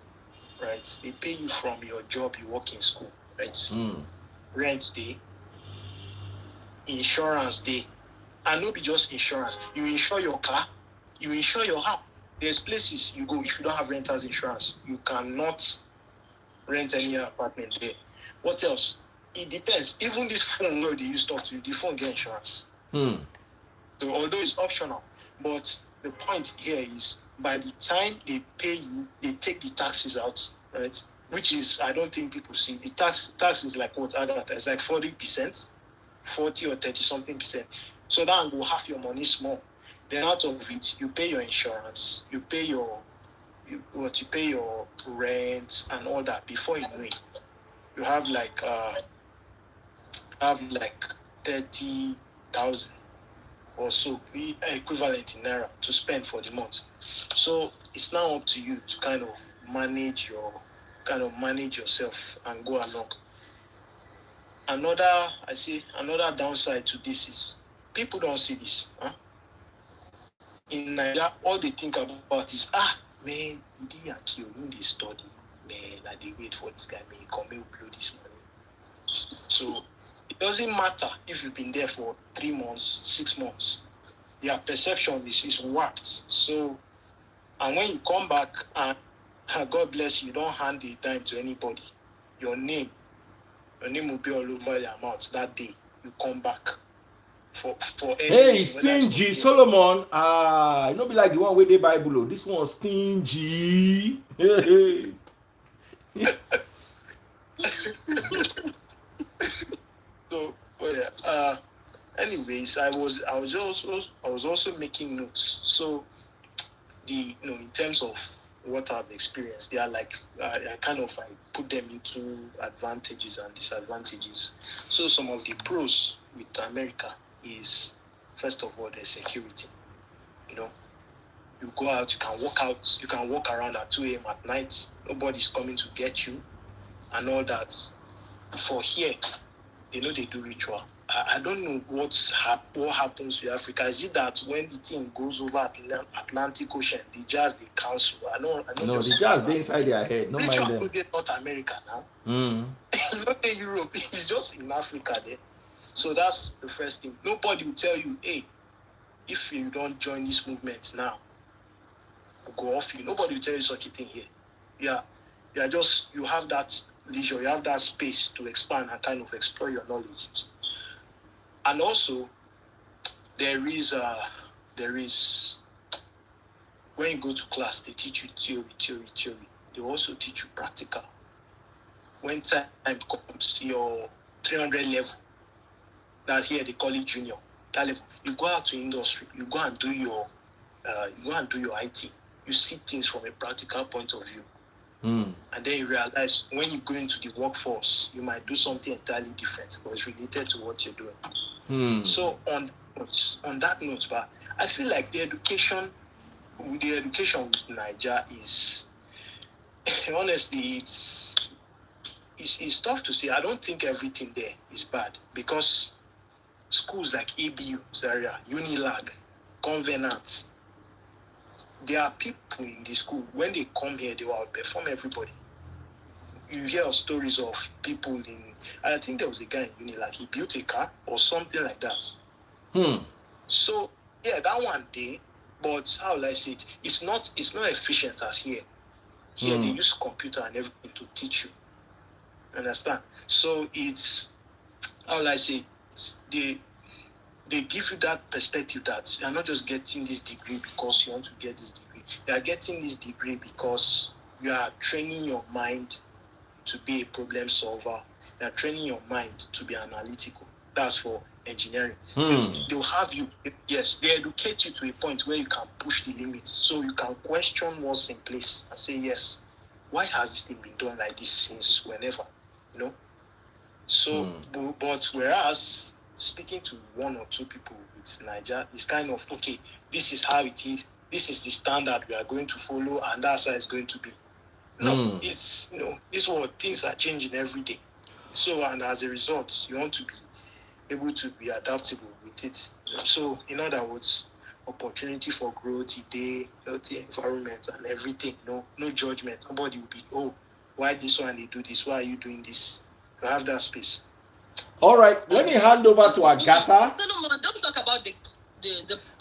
right? They pay you from your job, you work in school, right? Rent day, insurance day, and not be just insurance. You insure your car, you insure your house. There's places you go, if you don't have renter's insurance, you cannot rent any apartment there. What else? It depends. Even this phone where they use to talk to you, the phone get insurance. So although it's optional, but the point here is by the time they pay you, they take the taxes out, right? Which is, I don't think people see. The tax is like what it's like 40%, 40 or 30 something percent. So that will half your money small. Then out of it, you pay your insurance, you pay your rent and all that. Before you know it, you have like 30,000 or so equivalent in naira to spend for the month. So it's now up to you to kind of manage yourself and go along. Another downside to this is people don't see this. In Nigeria, all they think about is man, he did kill in this study. Man, I did wait for this guy, man, he come and blow this money. So it doesn't matter if you've been there for 3 months, 6 months. Your perception is warped. So, and when you come back and God bless you, don't hand the dime to anybody. Your name will be all over your mouth that day. You come back for any Hey, reason, stingy Solomon. It not be like the one with the Bible. This one stingy. So anyways, I was also making notes. So in terms of what I've experienced, they are like I put them into advantages and disadvantages. So some of the pros with America is, first of all, the security. You go out, you can walk around at 2 a.m. at night. Nobody's coming to get you and all that. For here, they do ritual. I don't know what happens to Africa. Is it that when the thing goes over Atlantic Ocean, they cancel? I know. No, the jazz they inside their head. No mind them. Ritual not America now. Not in Europe. It's just in Africa there. So that's the first thing. Nobody will tell you, hey, if you don't join this movement now, we'll go off you. Nobody will tell you such a thing here. Yeah, you have that leisure, you have that space to expand and kind of explore your knowledge. And also, there is when you go to class, they teach you theory. They also teach you practical. When time comes, your 300 level, that here they call it junior, that level, you go out to industry, you go and do your IT. You see things from a practical point of view. And then you realize when you go into the workforce, you might do something entirely different, but it's related to what you're doing. So on that note, but I feel like the education the education with Niger is honestly it's tough to say. I don't think everything there is bad because schools like ABU, Zaria, Unilag, Covenant, there are people in the school, when they come here, they will outperform everybody. You hear of stories of people I think there was a guy in Unilag, he built a car or something like that. So, yeah, that one day, but how will I say it? It's not efficient as here. Here, they use computer and everything to teach you. Understand? So, it's, how will I say it? They give you that perspective that you're not just getting this degree because you want to get this degree. You are getting this degree because you are training your mind to be a problem solver. You are training your mind to be analytical. That's for engineering. They'll have you, yes, they educate you to a point where you can push the limits. So you can question what's in place and say, yes, why has this thing been done like this since whenever? So, but whereas speaking to one or two people with Niger, it's kind of, okay, this is how it is. This is the standard we are going to follow, and that's how it's going to be. No, it's, this what things are changing every day. So, and as a result, you want to be able to be adaptable with it. So, in other words, opportunity for growth, healthy environment, and everything. No judgment. Nobody will be, oh, why this one they do this? Why are you doing this? You have that space. All right, let me hand over to Agatha. Solomon, don't talk about the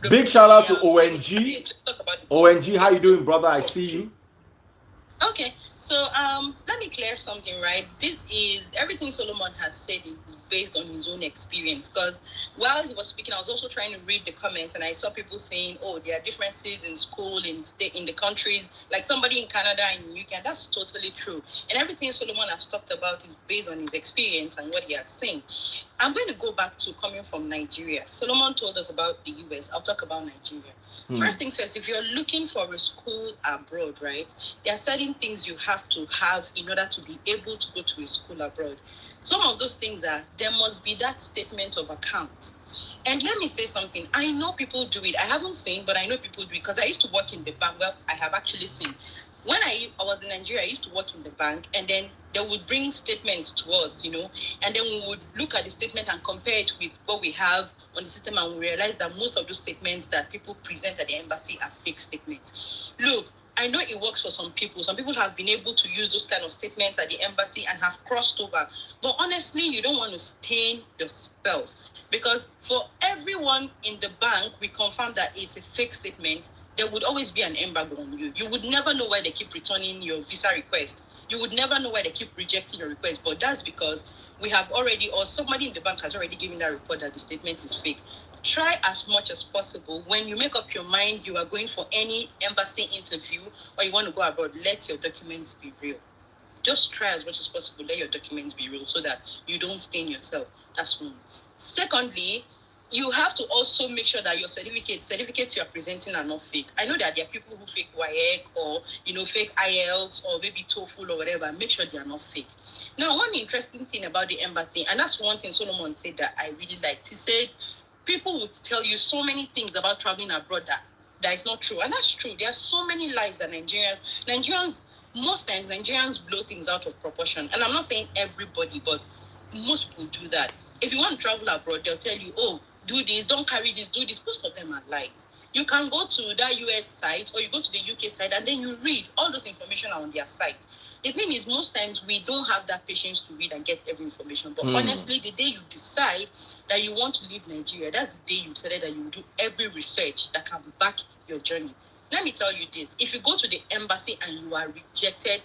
Big shout out to ONG. ONG, how you doing, brother? I see you. Okay, so let me clear something, right? This is everything Solomon has said is based on his own experience. Because while he was speaking, I was also trying to read the comments, and I saw people saying, "Oh, there are differences in school, in the countries." Like somebody in Canada and UK, and that's totally true. And everything Solomon has talked about is based on his experience and what he has seen. I'm going to go back to coming from Nigeria. Solomon told us about the US. I'll talk about Nigeria. First things first, if you're looking for a school abroad, right, there are certain things you have to have in order to be able to go to a school abroad. Some of those things are, there must be that statement of account. And let me say something. I know people do it. I haven't seen, but I know people do it because I used to work in the bank. Well, I have actually seen. When I was in Nigeria, I used to work in the bank, and then they would bring statements to us, and then we would look at the statement and compare it with what we have on the system, and we realize that most of those statements that people present at the embassy are fake statements. Look, I know it works for some people. Some people have been able to use those kind of statements at the embassy and have crossed over. But honestly, you don't want to stain yourself, because for everyone in the bank, we confirm that it's a fake statement. There would always be an embargo on you. You would never know why they keep returning your visa request. You would never know why they keep rejecting your request. But that's because we have already, or somebody in the bank has already given that report that the statement is fake. Try as much as possible, when you make up your mind you are going for any embassy interview or you want to go abroad, let your documents be real. Just try as much as possible, let your documents be real so that you don't stain yourself. That's one. Secondly, you have to also make sure that your certificates you are presenting are not fake. I know that there are people who fake WAEC or fake IELTS or maybe TOEFL or whatever. Make sure they are not fake. Now, one interesting thing about the embassy, and that's one thing Solomon said that I really liked. He said people will tell you so many things about traveling abroad that is not true, and that's true. There are so many lies that most times Nigerians blow things out of proportion. And I'm not saying everybody, but most people do that. If you want to travel abroad, they'll tell you, oh, do this, don't carry this, do this. Most of them are lies. You can go to that US site or you go to the UK site and then you read. All those information are on their site. The thing is, most times we don't have that patience to read and get every information. But honestly, the day you decide that you want to leave Nigeria, that's the day you decided that you will do every research that can back your journey. Let me tell you this. If you go to the embassy and you are rejected,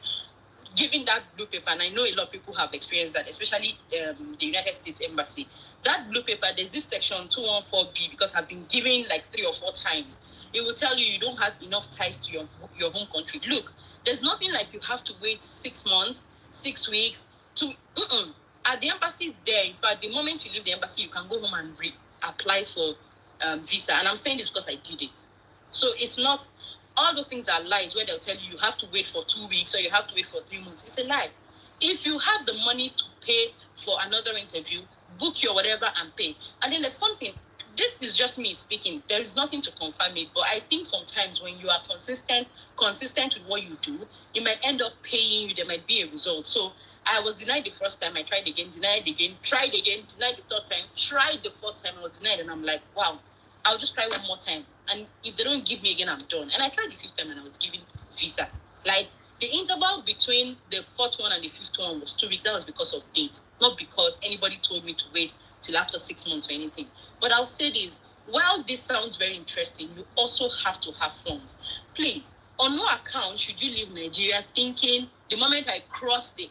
given that blue paper, and I know a lot of people have experienced that, especially the United States Embassy, that blue paper, there's this section 214B, because I've been given like 3 or 4 times. It will tell you don't have enough ties to your home country. Look, there's nothing like you have to wait 6 months, 6 weeks to... At the embassy there, in fact, the moment you leave the embassy, you can go home and apply for visa. And I'm saying this because I did it. So it's not... All those things are lies where they'll tell you have to wait for 2 weeks or you have to wait for 3 months. It's a lie. If you have the money to pay for another interview, book your whatever and pay. And then there's something, this is just me speaking. There is nothing to confirm it, but I think sometimes when you are consistent with what you do, you might end up paying you. There might be a result. So I was denied the first time. I tried again, denied again, tried again, denied the third time, tried the fourth time. I was denied, and I'm like, wow, I'll just try one more time. And if they don't give me again, I'm done. And I tried the fifth time, and I was given visa. Like the interval between the fourth one and the fifth one was 2 weeks. That was because of date, not because anybody told me to wait till after 6 months or anything. But I'll say this, while this sounds very interesting, you also have to have funds. Please, on no account should you leave Nigeria thinking the moment I cross the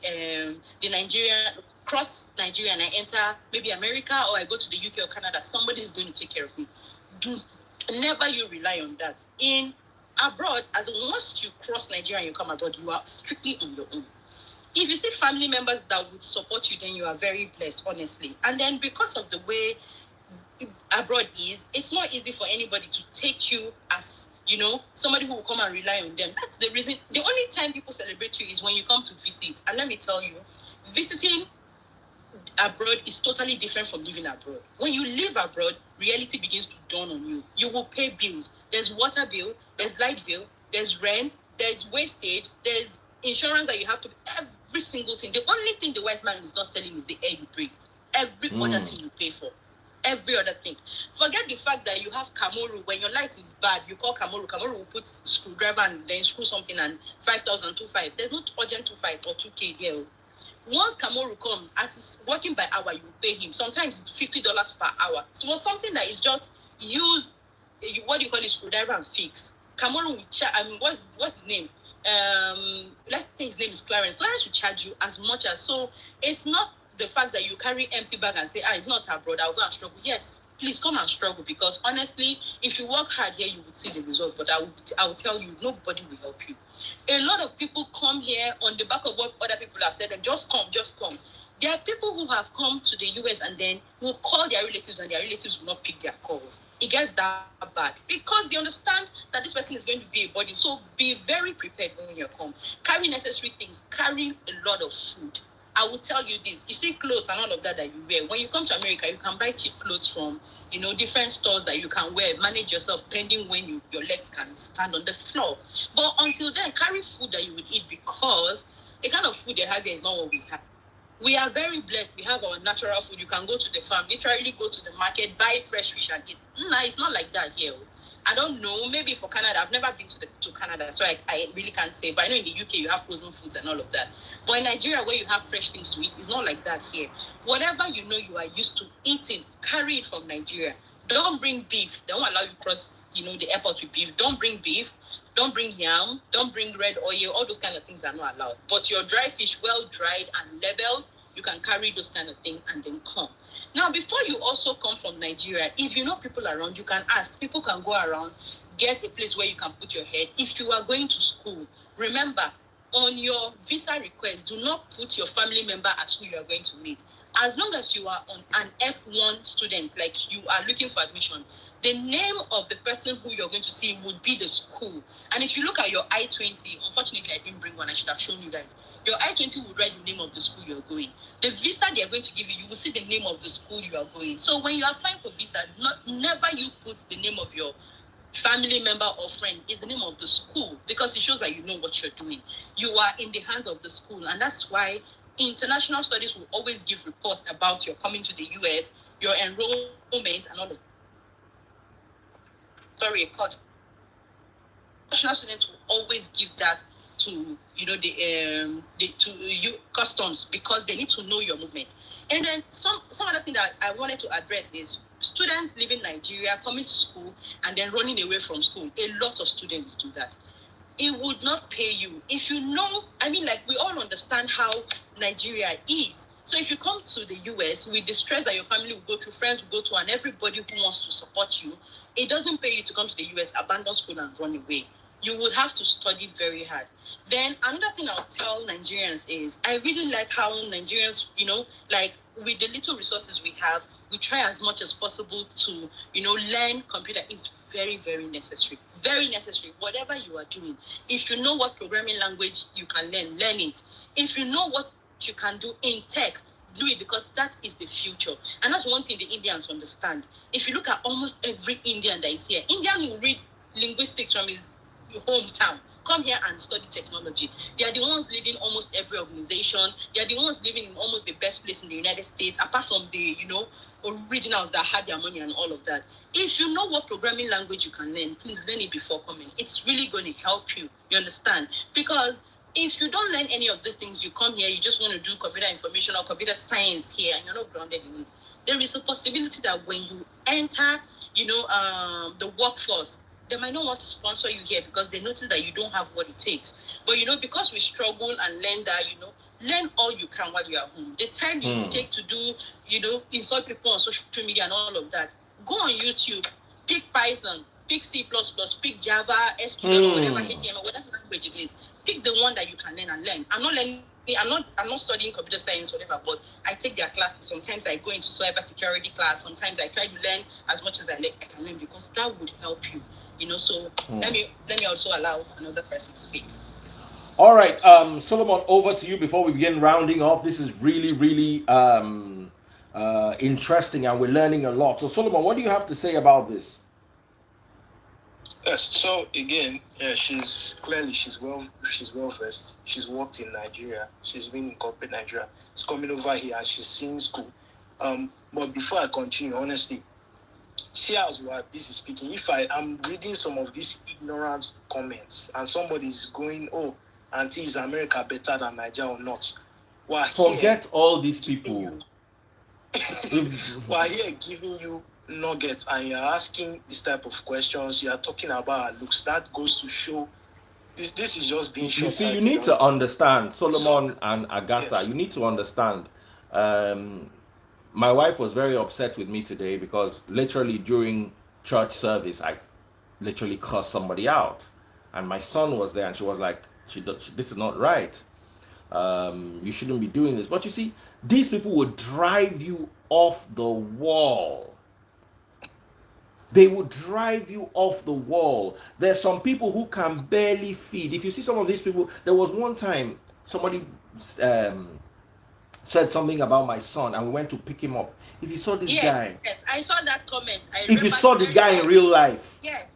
Nigeria and I enter maybe America or I go to the UK or Canada, somebody is going to take care of me. Never you rely on that. In abroad, as once you cross Nigeria and you come abroad, you are strictly on your own. If you see family members that would support you, then you are very blessed, honestly. And then because of the way abroad is, it's not easy for anybody to take you as, somebody who will come and rely on them. That's the reason. The only time people celebrate you is when you come to visit. And let me tell you, visiting abroad is totally different from living abroad. When you live abroad, reality begins to dawn on you. You will pay bills. There's water bill, there's light bill, there's rent, there's wastage, there's insurance that you have to pay. Every single thing. The only thing the white man is not selling is the air you breathe. Every other thing you pay for. Every other thing. Forget the fact that you have Kamoru. When your light is bad, you call Kamoru. Kamoru will put screwdriver and then screw something and 5,000, 2,500. There's no urgent 2,500 or 2K here. Once Kamoru comes, as he's working by hour, you pay him. Sometimes it's $50 per hour. So something that is just use, what do you call it, screwdriver and fix. Kamoru will what's his name? Let's say his name is Clarence. Clarence will charge you as much as. So it's not the fact that you carry empty bag and say, it's not abroad, I'll go and struggle. Yes, please come and struggle, because honestly, if you work hard here, you would see the result. But I will tell you, nobody will help you. A lot of people come here on the back of what other people have said, and just come. There are people who have come to the US and then will call their relatives, and their relatives will not pick their calls. It gets that bad because they understand that this person is going to be a body. So be very prepared when you come. Carry necessary things. Carry a lot of food. I will tell you this. You see clothes and all of that you wear. When you come to America, you can buy cheap clothes from, different stores that you can wear. Manage yourself pending when your legs can stand on the floor. But until then, carry food that you would eat, because the kind of food they have here is not what we have. We are very blessed. We have our natural food. You can go to the farm, literally go to the market, buy fresh fish and eat. No, it's not like that here. I don't know. Maybe for Canada, I've never been to Canada, so I really can't say. But I know in the UK, you have frozen foods and all of that. But in Nigeria, where you have fresh things to eat, it's not like that here. Whatever you are used to eating, carry it from Nigeria. Don't bring beef. They won't allow you cross, the airport with beef. Don't bring beef. Don't bring yam. Don't bring red oil. All those kind of things are not allowed. But your dry fish, well dried and labeled, you can carry those kind of things and then come. Now, before you also come from Nigeria, if you know people around, you can ask. People can go around, get a place where you can put your head. If you are going to school, remember, on your visa request, do not put your family member as who you are going to meet. As long as you are on an F1 student, like you are looking for admission, the name of the person who you're going to see would be the school. And if you look at your I-20, unfortunately, I didn't bring one. I should have shown you guys. Your I-20 will write the name of the school you're going. The visa they are going to give you, you will see the name of the school you are going. So when you are applying for visa, never you put the name of your family member or friend. It's the name of the school, because it shows that you know what you're doing. You are in the hands of the school. And that's why international studies will always give reports about your coming to the US, your enrollment, and all of that. International students will always give that to the customs, because they need to know your movement. And then some other thing that I wanted to address is students leaving Nigeria, coming to school, and then running away from school. A lot of students do that. It would not pay you if you know. We all understand how Nigeria is. So if you come to the US with the stress that your family will go through, friends will go through, and everybody who wants to support you, it doesn't pay you to come to the US, abandon school, and run away. You would have to study very hard. Then another thing I'll tell Nigerians is, I really like how Nigerians, with the little resources we have, we try as much as possible to, learn computer. Is very, very necessary. Very necessary. Whatever you are doing. If you know what programming language you can learn it. If you know what you can do in tech, Do it because that is the future. And that's one thing the Indians understand. If you look at almost every Indian that is here, Indian will read linguistics from his hometown, come here and study technology. They are the ones leading almost every organization. They are the ones living in almost the best place in the United States, apart from the, originals that had their money and all of that. If you know what programming language you can learn, please learn it before coming. It's really going to help you. You understand? Because if you don't learn any of these things, you come here, you just want to do computer information or computer science here, and you're not grounded in it. There is a possibility that when you enter, the workforce, they might not want to sponsor you here because they notice that you don't have what it takes. But because we struggle and learn that, learn all you can while you're at home. The time you take to do, insult people on social media and all of that, go on YouTube, pick Python, pick C++, pick Java, SQL, whatever HTML, whatever language it is. Pick the one that you can learn and learn. I'm not studying computer science, whatever, but I take their classes. Sometimes I go into cybersecurity class. Sometimes I try to learn as much as I can learn because that would help you. So let me also allow another person to speak. All right, Solomon, over to you before we begin rounding off. This is really, really interesting, and we're learning a lot. So, Solomon, what do you have to say about this? Yes. So again, she's well versed. She's worked in Nigeria. She's been in corporate Nigeria. She's coming over here and she's seeing school. But before I continue, honestly, see as we are busy speaking. If I am reading some of these ignorant comments and somebody's going, "Oh, auntie, is America better than Nigeria or not?" Forget all these people. We're here giving you nuggets and you're asking this type of questions. You are talking about looks. That goes to show this is just being short. You see, you need to understand, Solomon and Agatha. Yes. You need to understand. My wife was very upset with me today because literally during church service, I literally cursed somebody out, and my son was there, and she was like, "This is not right. You shouldn't be doing this." But you see, these people would drive you off the wall. They will drive you off the wall. There's some people who can barely feed. If you see some of these people, there was one time somebody said something about my son, and we went to pick him up. If you saw this guy, yes, I saw that comment. If you saw the guy in real life, yes,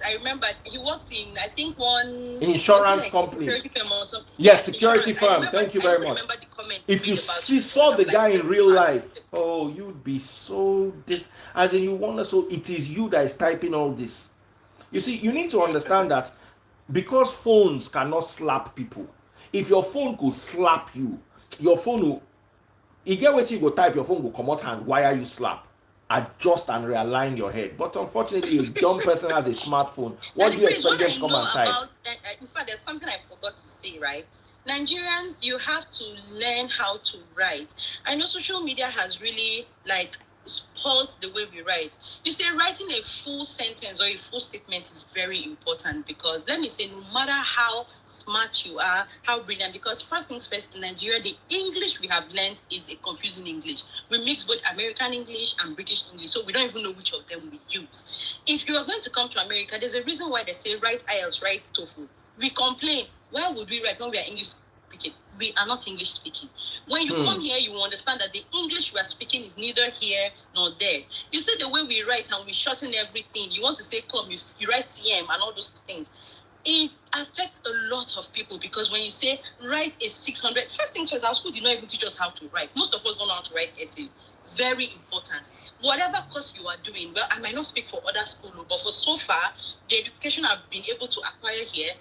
I remember. He worked in, I think, one insurance company. Security firm or something. Yes, security firm. Thank you very much. The if you saw the guy in real life, oh, you'd be so as in you wonder. So it is you that is typing all this. You see, you need to understand that because phones cannot slap people. If your phone could slap you, your phone will. You get what you go type, your phone will come out and wire you slap. Adjust and realign your head. But unfortunately, a dumb person has a smartphone. What do you expect them to come and type? In fact, there's something I forgot to say, right? Nigerians, you have to learn how to write. I know social media has really spoiled the way we write. You say writing a full sentence or a full statement is very important because let me say, no matter how smart you are, how brilliant, because first things first, in Nigeria, the English we have learned is a confusing English. We mix both American English and British English, so we don't even know which of them we use. If you are going to come to America, there's a reason why they say write IELTS, write TOEFL. We complain. Why would we write when we are English speaking? We are not English speaking. When you come here, you will understand that the English we are speaking is neither here nor there. You see the way we write and we shorten everything. You want to say come, you write CM and all those things. It affects a lot of people because when you say write a 600, first things first, our school did not even teach us how to write. Most of us don't know how to write essays. Very important. Whatever course you are doing, well, I might not speak for other schools, but for so far, the education I've been able to acquire here,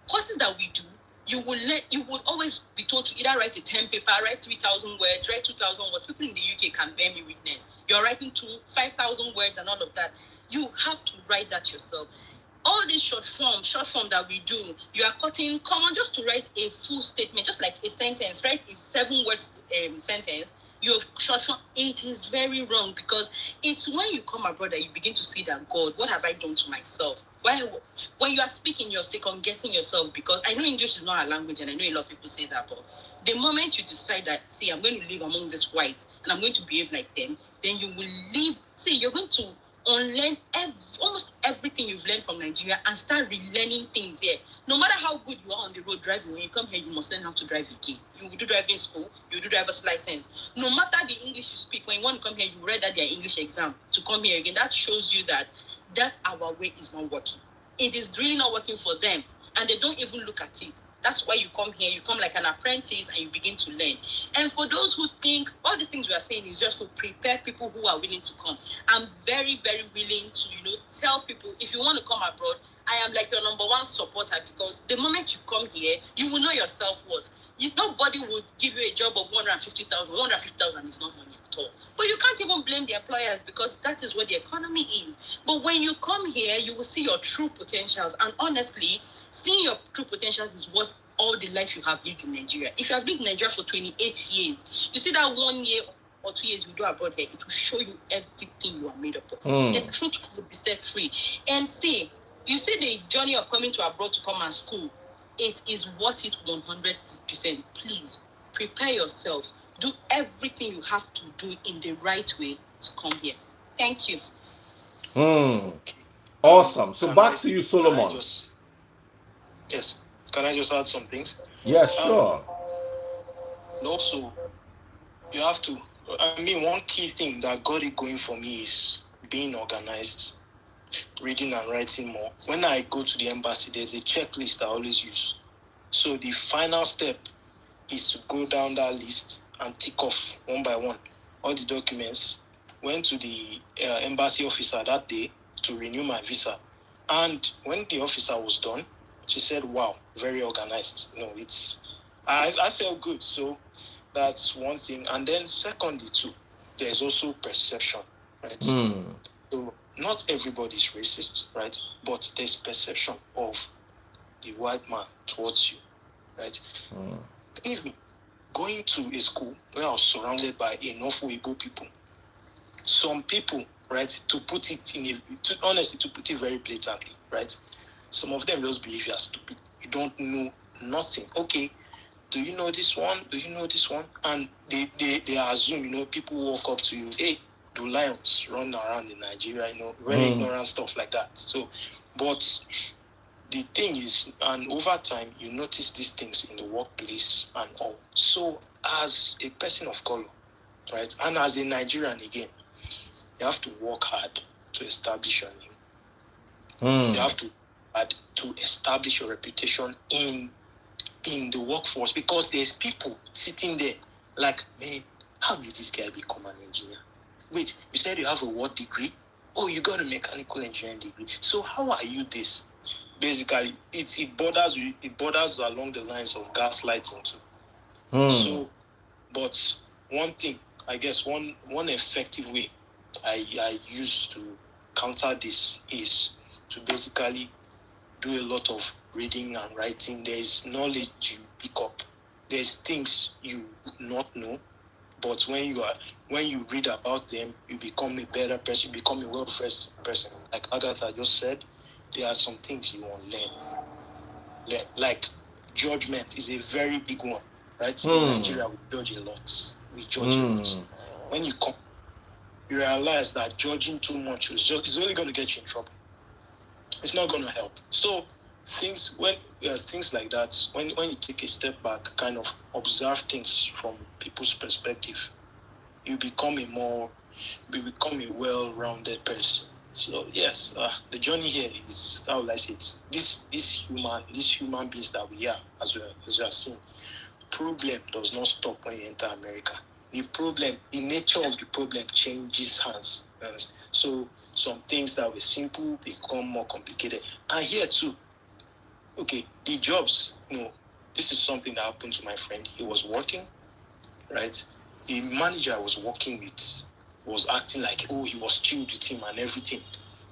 courses that we do, you would always be told to either write a 10 paper, write 3,000 words, write 2,000 words. People in the UK can bear me witness. You're writing 5,000 words and all of that. You have to write that yourself. All this short form that we do, you are cutting common just to write a full statement, just like a sentence, right? A 7 words sentence. Your short form, it is very wrong because it's when you come abroad that you begin to see that, God, what have I done to myself? When you are speaking, you're second guessing yourself because I know English is not a language and I know a lot of people say that, but the moment you decide that, see, I'm going to live among these whites and I'm going to behave like them, then you will live, see, you're going to unlearn almost everything you've learned from Nigeria and start relearning things here. No matter how good you are on the road driving, when you come here, you must learn how to drive again. You will do driving school, you will do driver's license. No matter the English you speak, when you want to come here, you read that their English exam to come here again. That shows you that our way is not working. It is really not working for them, and they don't even look at it. That's why you come here, you come like an apprentice and you begin to learn. And for those who think all these things we are saying is just to prepare people who are willing to come, I'm very, very willing to, tell people, if you want to come abroad, I am like your number one supporter, because the moment you come here, you will know your self-worth. Nobody would give you a job of 150,000. 150,000 is not money at all. But you can't even blame the employers, because that is where the economy is. But when you come here, you will see your true potentials. And honestly, seeing your true potentials is what all the life you have lived in Nigeria. If you have lived in Nigeria for 28 years, you see that 1 year or 2 years you do abroad here, it will show you everything you are made up of. The truth will be set free. And see, you see the journey of coming to abroad to come and school, it is worth it 100%. Please prepare yourself. Do everything you have to do in the right way to come here. Thank you. Awesome. So back to you, Solomon. Yes. Can I just add some things? Yes, sure. And also, you have to, one key thing that got it going for me is being organized, reading and writing more. When I go to the embassy, there's a checklist I always use. So the final step is to go down that list and tick off one by one all the documents. Went to the embassy officer that day to renew my visa. And when the officer was done, she said, wow, very organized. I felt good. So that's one thing. And then secondly, too, there's also perception, right? So not everybody is racist, right? But there's perception of the white man towards you, right? Even going to a school where I was surrounded by enough Igbo people, some people, right, to put it very blatantly, right? Some of them just believe you are stupid. You don't know nothing. Okay, do you know this one? Do you know this one? And they assume, people walk up to you, hey, do lions run around in Nigeria? Very ignorant stuff like that. So, but the thing is, and over time, you notice these things in the workplace and all. So, as a person of color, right, and as a Nigerian again, you have to work hard to establish your name. You have to establish your reputation in the workforce, because there's people sitting there like, man, how did this guy become an engineer? Wait, you said you have a what degree? Oh, you got a mechanical engineering degree. So how are you this? Basically, it borders along the lines of gaslighting too. So, but one thing, I guess one effective way I use to counter this is to basically do a lot of reading and writing. There's knowledge you pick up. There's things you not know, but when you read about them, you become a better person, you become a well-versed person. Like Agatha just said, there are some things you won't learn. Like judgment is a very big one, right? In Nigeria, we judge a lot. A lot. When you come, you realize that judging too much is only going to get you in trouble. It's not going to help. So things like that, when you take a step back, kind of observe things from people's perspective, you become a well-rounded person. So yes, the journey here is, how will I say it? This human beings that we are, as we are seeing, problem does not stop when you enter America. The nature of the problem changes hands. So some things that were simple become more complicated. And here too, okay, the jobs, this is something that happened to my friend. He was working, right? The manager I was working with was acting like, he was chilled with him and everything.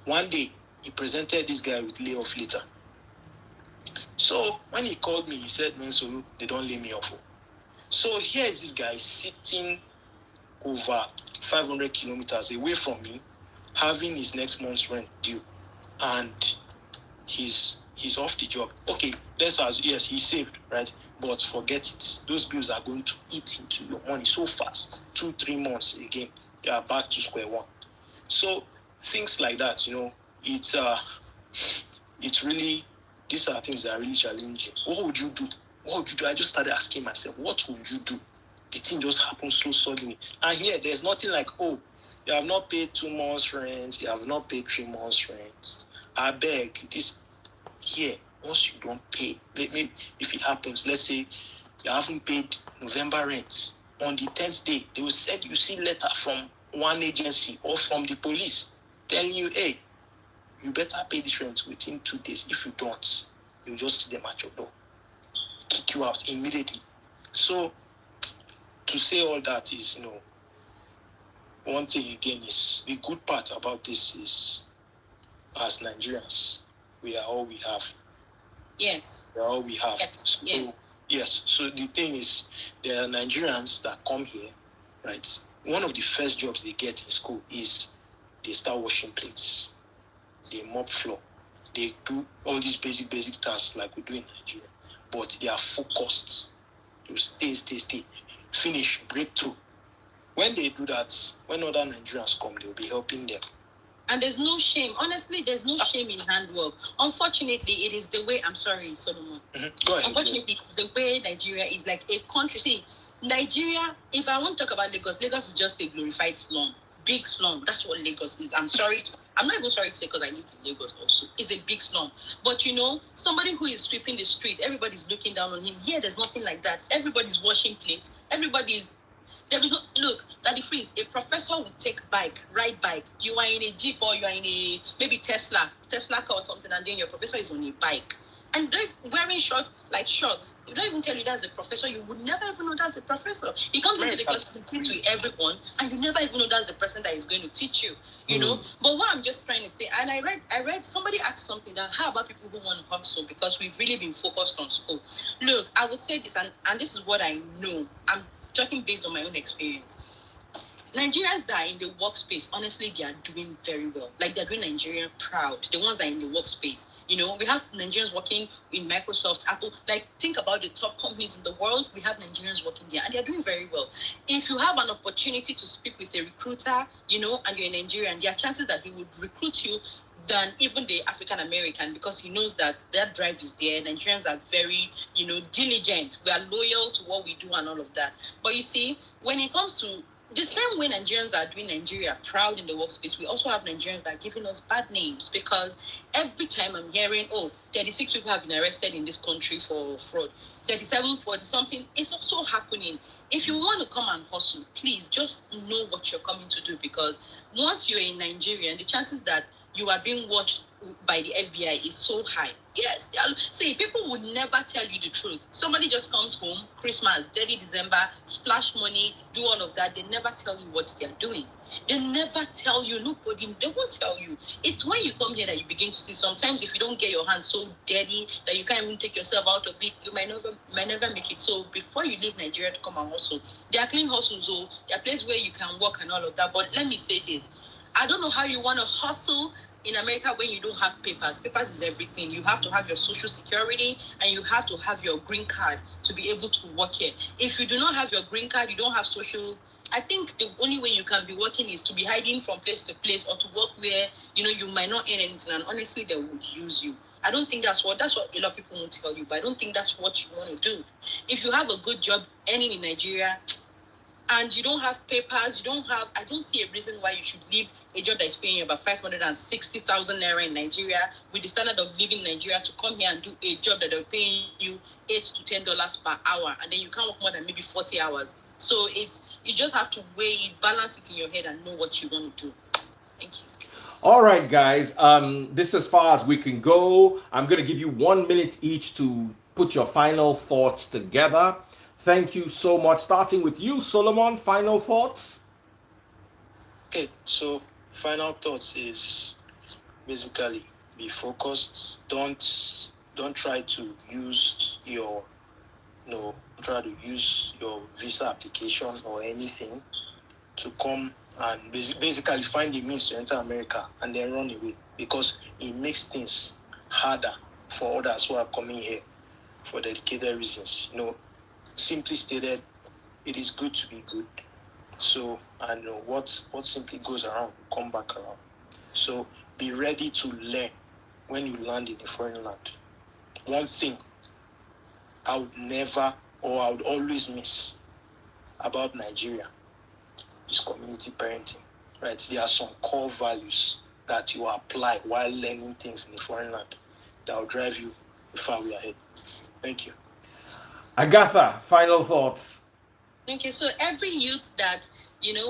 One day, he presented this guy with layoff letter. So when he called me, he said, man, so they don't lay me off. So here is this guy sitting over 500 kilometers away from me, having his next month's rent due, and he's off the job. Okay, yes, he saved, right? But forget it. Those bills are going to eat into your money so fast. 2-3 months again, you are back to square one. So things like that, it's really, these are things that are really challenging. What would you do? What would you do? I just started asking myself, what would you do? The thing just happened so suddenly. And here, there's nothing like, oh, you have not paid 2 months rent, you have not paid 3 months rent. I beg, this here, once you don't pay, maybe if it happens, let's say you haven't paid November rent, on the 10th day, they will send you see letter from one agency or from the police telling you, hey, you better pay this rent within 2 days. If you don't, you just see them at your door, kick you out immediately. So to say all that is, one thing again is the good part about this is, as Nigerians, we are all we have. Yes. We are all we have. Yes. So, yes. So the thing is, there are Nigerians that come here, right? One of the first jobs they get in school is they start washing plates, they mop floor, they do all these basic tasks like we do in Nigeria. But they are focused. You stay, finish, breakthrough. When they do that, when other Nigerians come, they'll be helping them. And there's no shame. Honestly, there's no shame in handwork. Unfortunately, it is the way, I'm sorry, Solomon. Mm-hmm. Go ahead. Unfortunately, the way Nigeria is like a country. See, Nigeria, if I want to talk about Lagos, Lagos is just a glorified slum. Big slum. That's what Lagos is. I'm sorry. I'm not even sorry to say because I live in Lagos also. It's a big slum. But somebody who is sweeping the street, everybody's looking down on him. Here, there's nothing like that. Everybody's washing plates. There is no, look, Daddy Freeze, a professor will take ride bike. You are in a Jeep or you are in a, maybe Tesla car or something, and then your professor is on a bike. And they're wearing shorts. You don't even tell you that's a professor. You would never even know that's a professor. He comes into the class and sits with everyone, and you never even know that's the person that is going to teach you, you know? But what I'm just trying to say, and I read, somebody asked something that, how about people who want to hustle? Because we've really been focused on school. Look, I would say this, and this is what I know. I'm talking based on my own experience. Nigerians that are in the workspace, honestly, they are doing very well. Like, they're doing Nigeria proud. The ones that are in the workspace. We have Nigerians working in Microsoft, Apple. Like, think about the top companies in the world. We have Nigerians working there, and they're doing very well. If you have an opportunity to speak with a recruiter, and you're in Nigeria, there are chances that he would recruit you than even the African American, because he knows that their drive is there. Nigerians are very, diligent. We are loyal to what we do and all of that. But you see, when it comes to the same way Nigerians are doing Nigeria proud in the workspace, we also have Nigerians that are giving us bad names, because every time I'm hearing, 36 people have been arrested in this country for fraud, 37, 40 something, it's also happening. If you want to come and hustle, please just know what you're coming to do, because once you're in Nigeria, the chances that you are being watched by the FBI is so high. Yes, see, people would never tell you the truth. Somebody just comes home, Christmas, 30 December, splash money, do all of that. They never tell you what they're doing. They never tell you. They won't tell you. It's when you come here that you begin to see. Sometimes if you don't get your hands so dirty that you can't even take yourself out of it, you might never make it. So before you leave Nigeria to come and hustle, there are clean hustles, there are places where you can work and all of that. But let me say this. I don't know how you want to hustle in America when you don't have papers. Papers is everything. You have to have your social security, and you have to have your green card to be able to work here. If you do not have your green card, you don't have social. I think the only way you can be working is to be hiding from place to place, or to work where you might not earn anything, and honestly they would use you. I don't think that's what a lot of people won't tell you, but I don't think that's what you want to do. If you have a good job earning in Nigeria, and you don't have papers, I don't see a reason why you should leave a job that is paying you about 560,000 naira in Nigeria, with the standard of living in Nigeria, to come here and do a job that they're paying you $8 to $10 per hour, and then you can't work more than maybe 40 hours. So you just have to weigh it, balance it in your head, and know what you want to do. Thank you. All right, guys. This is as far as we can go. I'm going to give you 1 minute each to put your final thoughts together. Thank you so much. Starting with you, Solomon, final thoughts? Okay, so final thoughts is basically be focused. Don't try to use your visa application or anything to come and basically find the means to enter America and then run away, because it makes things harder for others who are coming here for dedicated reasons. Simply stated, it is good to be good. So, and what simply goes around will come back around. So be ready to learn when you land in a foreign land. One thing I would never, or I would always miss about Nigeria is community parenting, right? There are some core values that you apply while learning things in a foreign land that will drive you far way ahead. Thank you. Agatha, final thoughts. Okay, so every youth that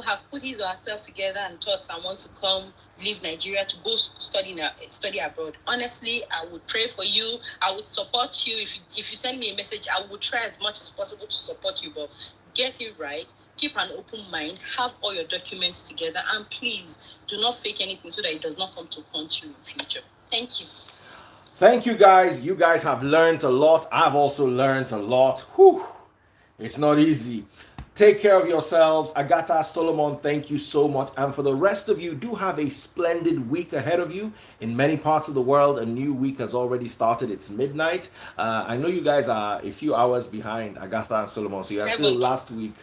have put his or herself together and thought I want to come leave Nigeria to go study abroad. Honestly, I would pray for you. I would support you. If you send me a message, I would try as much as possible to support you. But get it right. Keep an open mind. Have all your documents together, and please do not fake anything so that it does not come to haunt you in future. Thank you. Thank you guys. You guys have learned a lot. I've also learned a lot. Whew. It's not easy. Take care of yourselves. Agatha, Solomon, thank you so much. And for the rest of you, do have a splendid week ahead of you. In many parts of the world, a new week has already started. It's midnight. I know you guys are a few hours behind Agatha and Solomon, so you are still last week.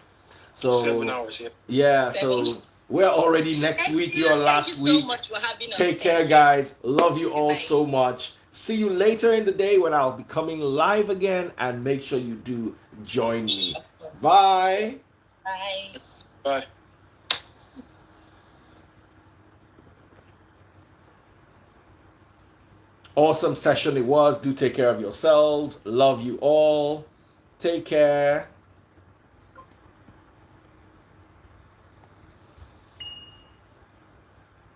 So 7 hours, yeah. Yeah, so we're already next week. You're last week. Thank you so much for having us. Take care, guys. Love you all so much. See you later in the day when I'll be coming live again, and make sure you do join me. Bye. Bye. Bye. Awesome session it was. Do take care of yourselves. Love you all. Take care.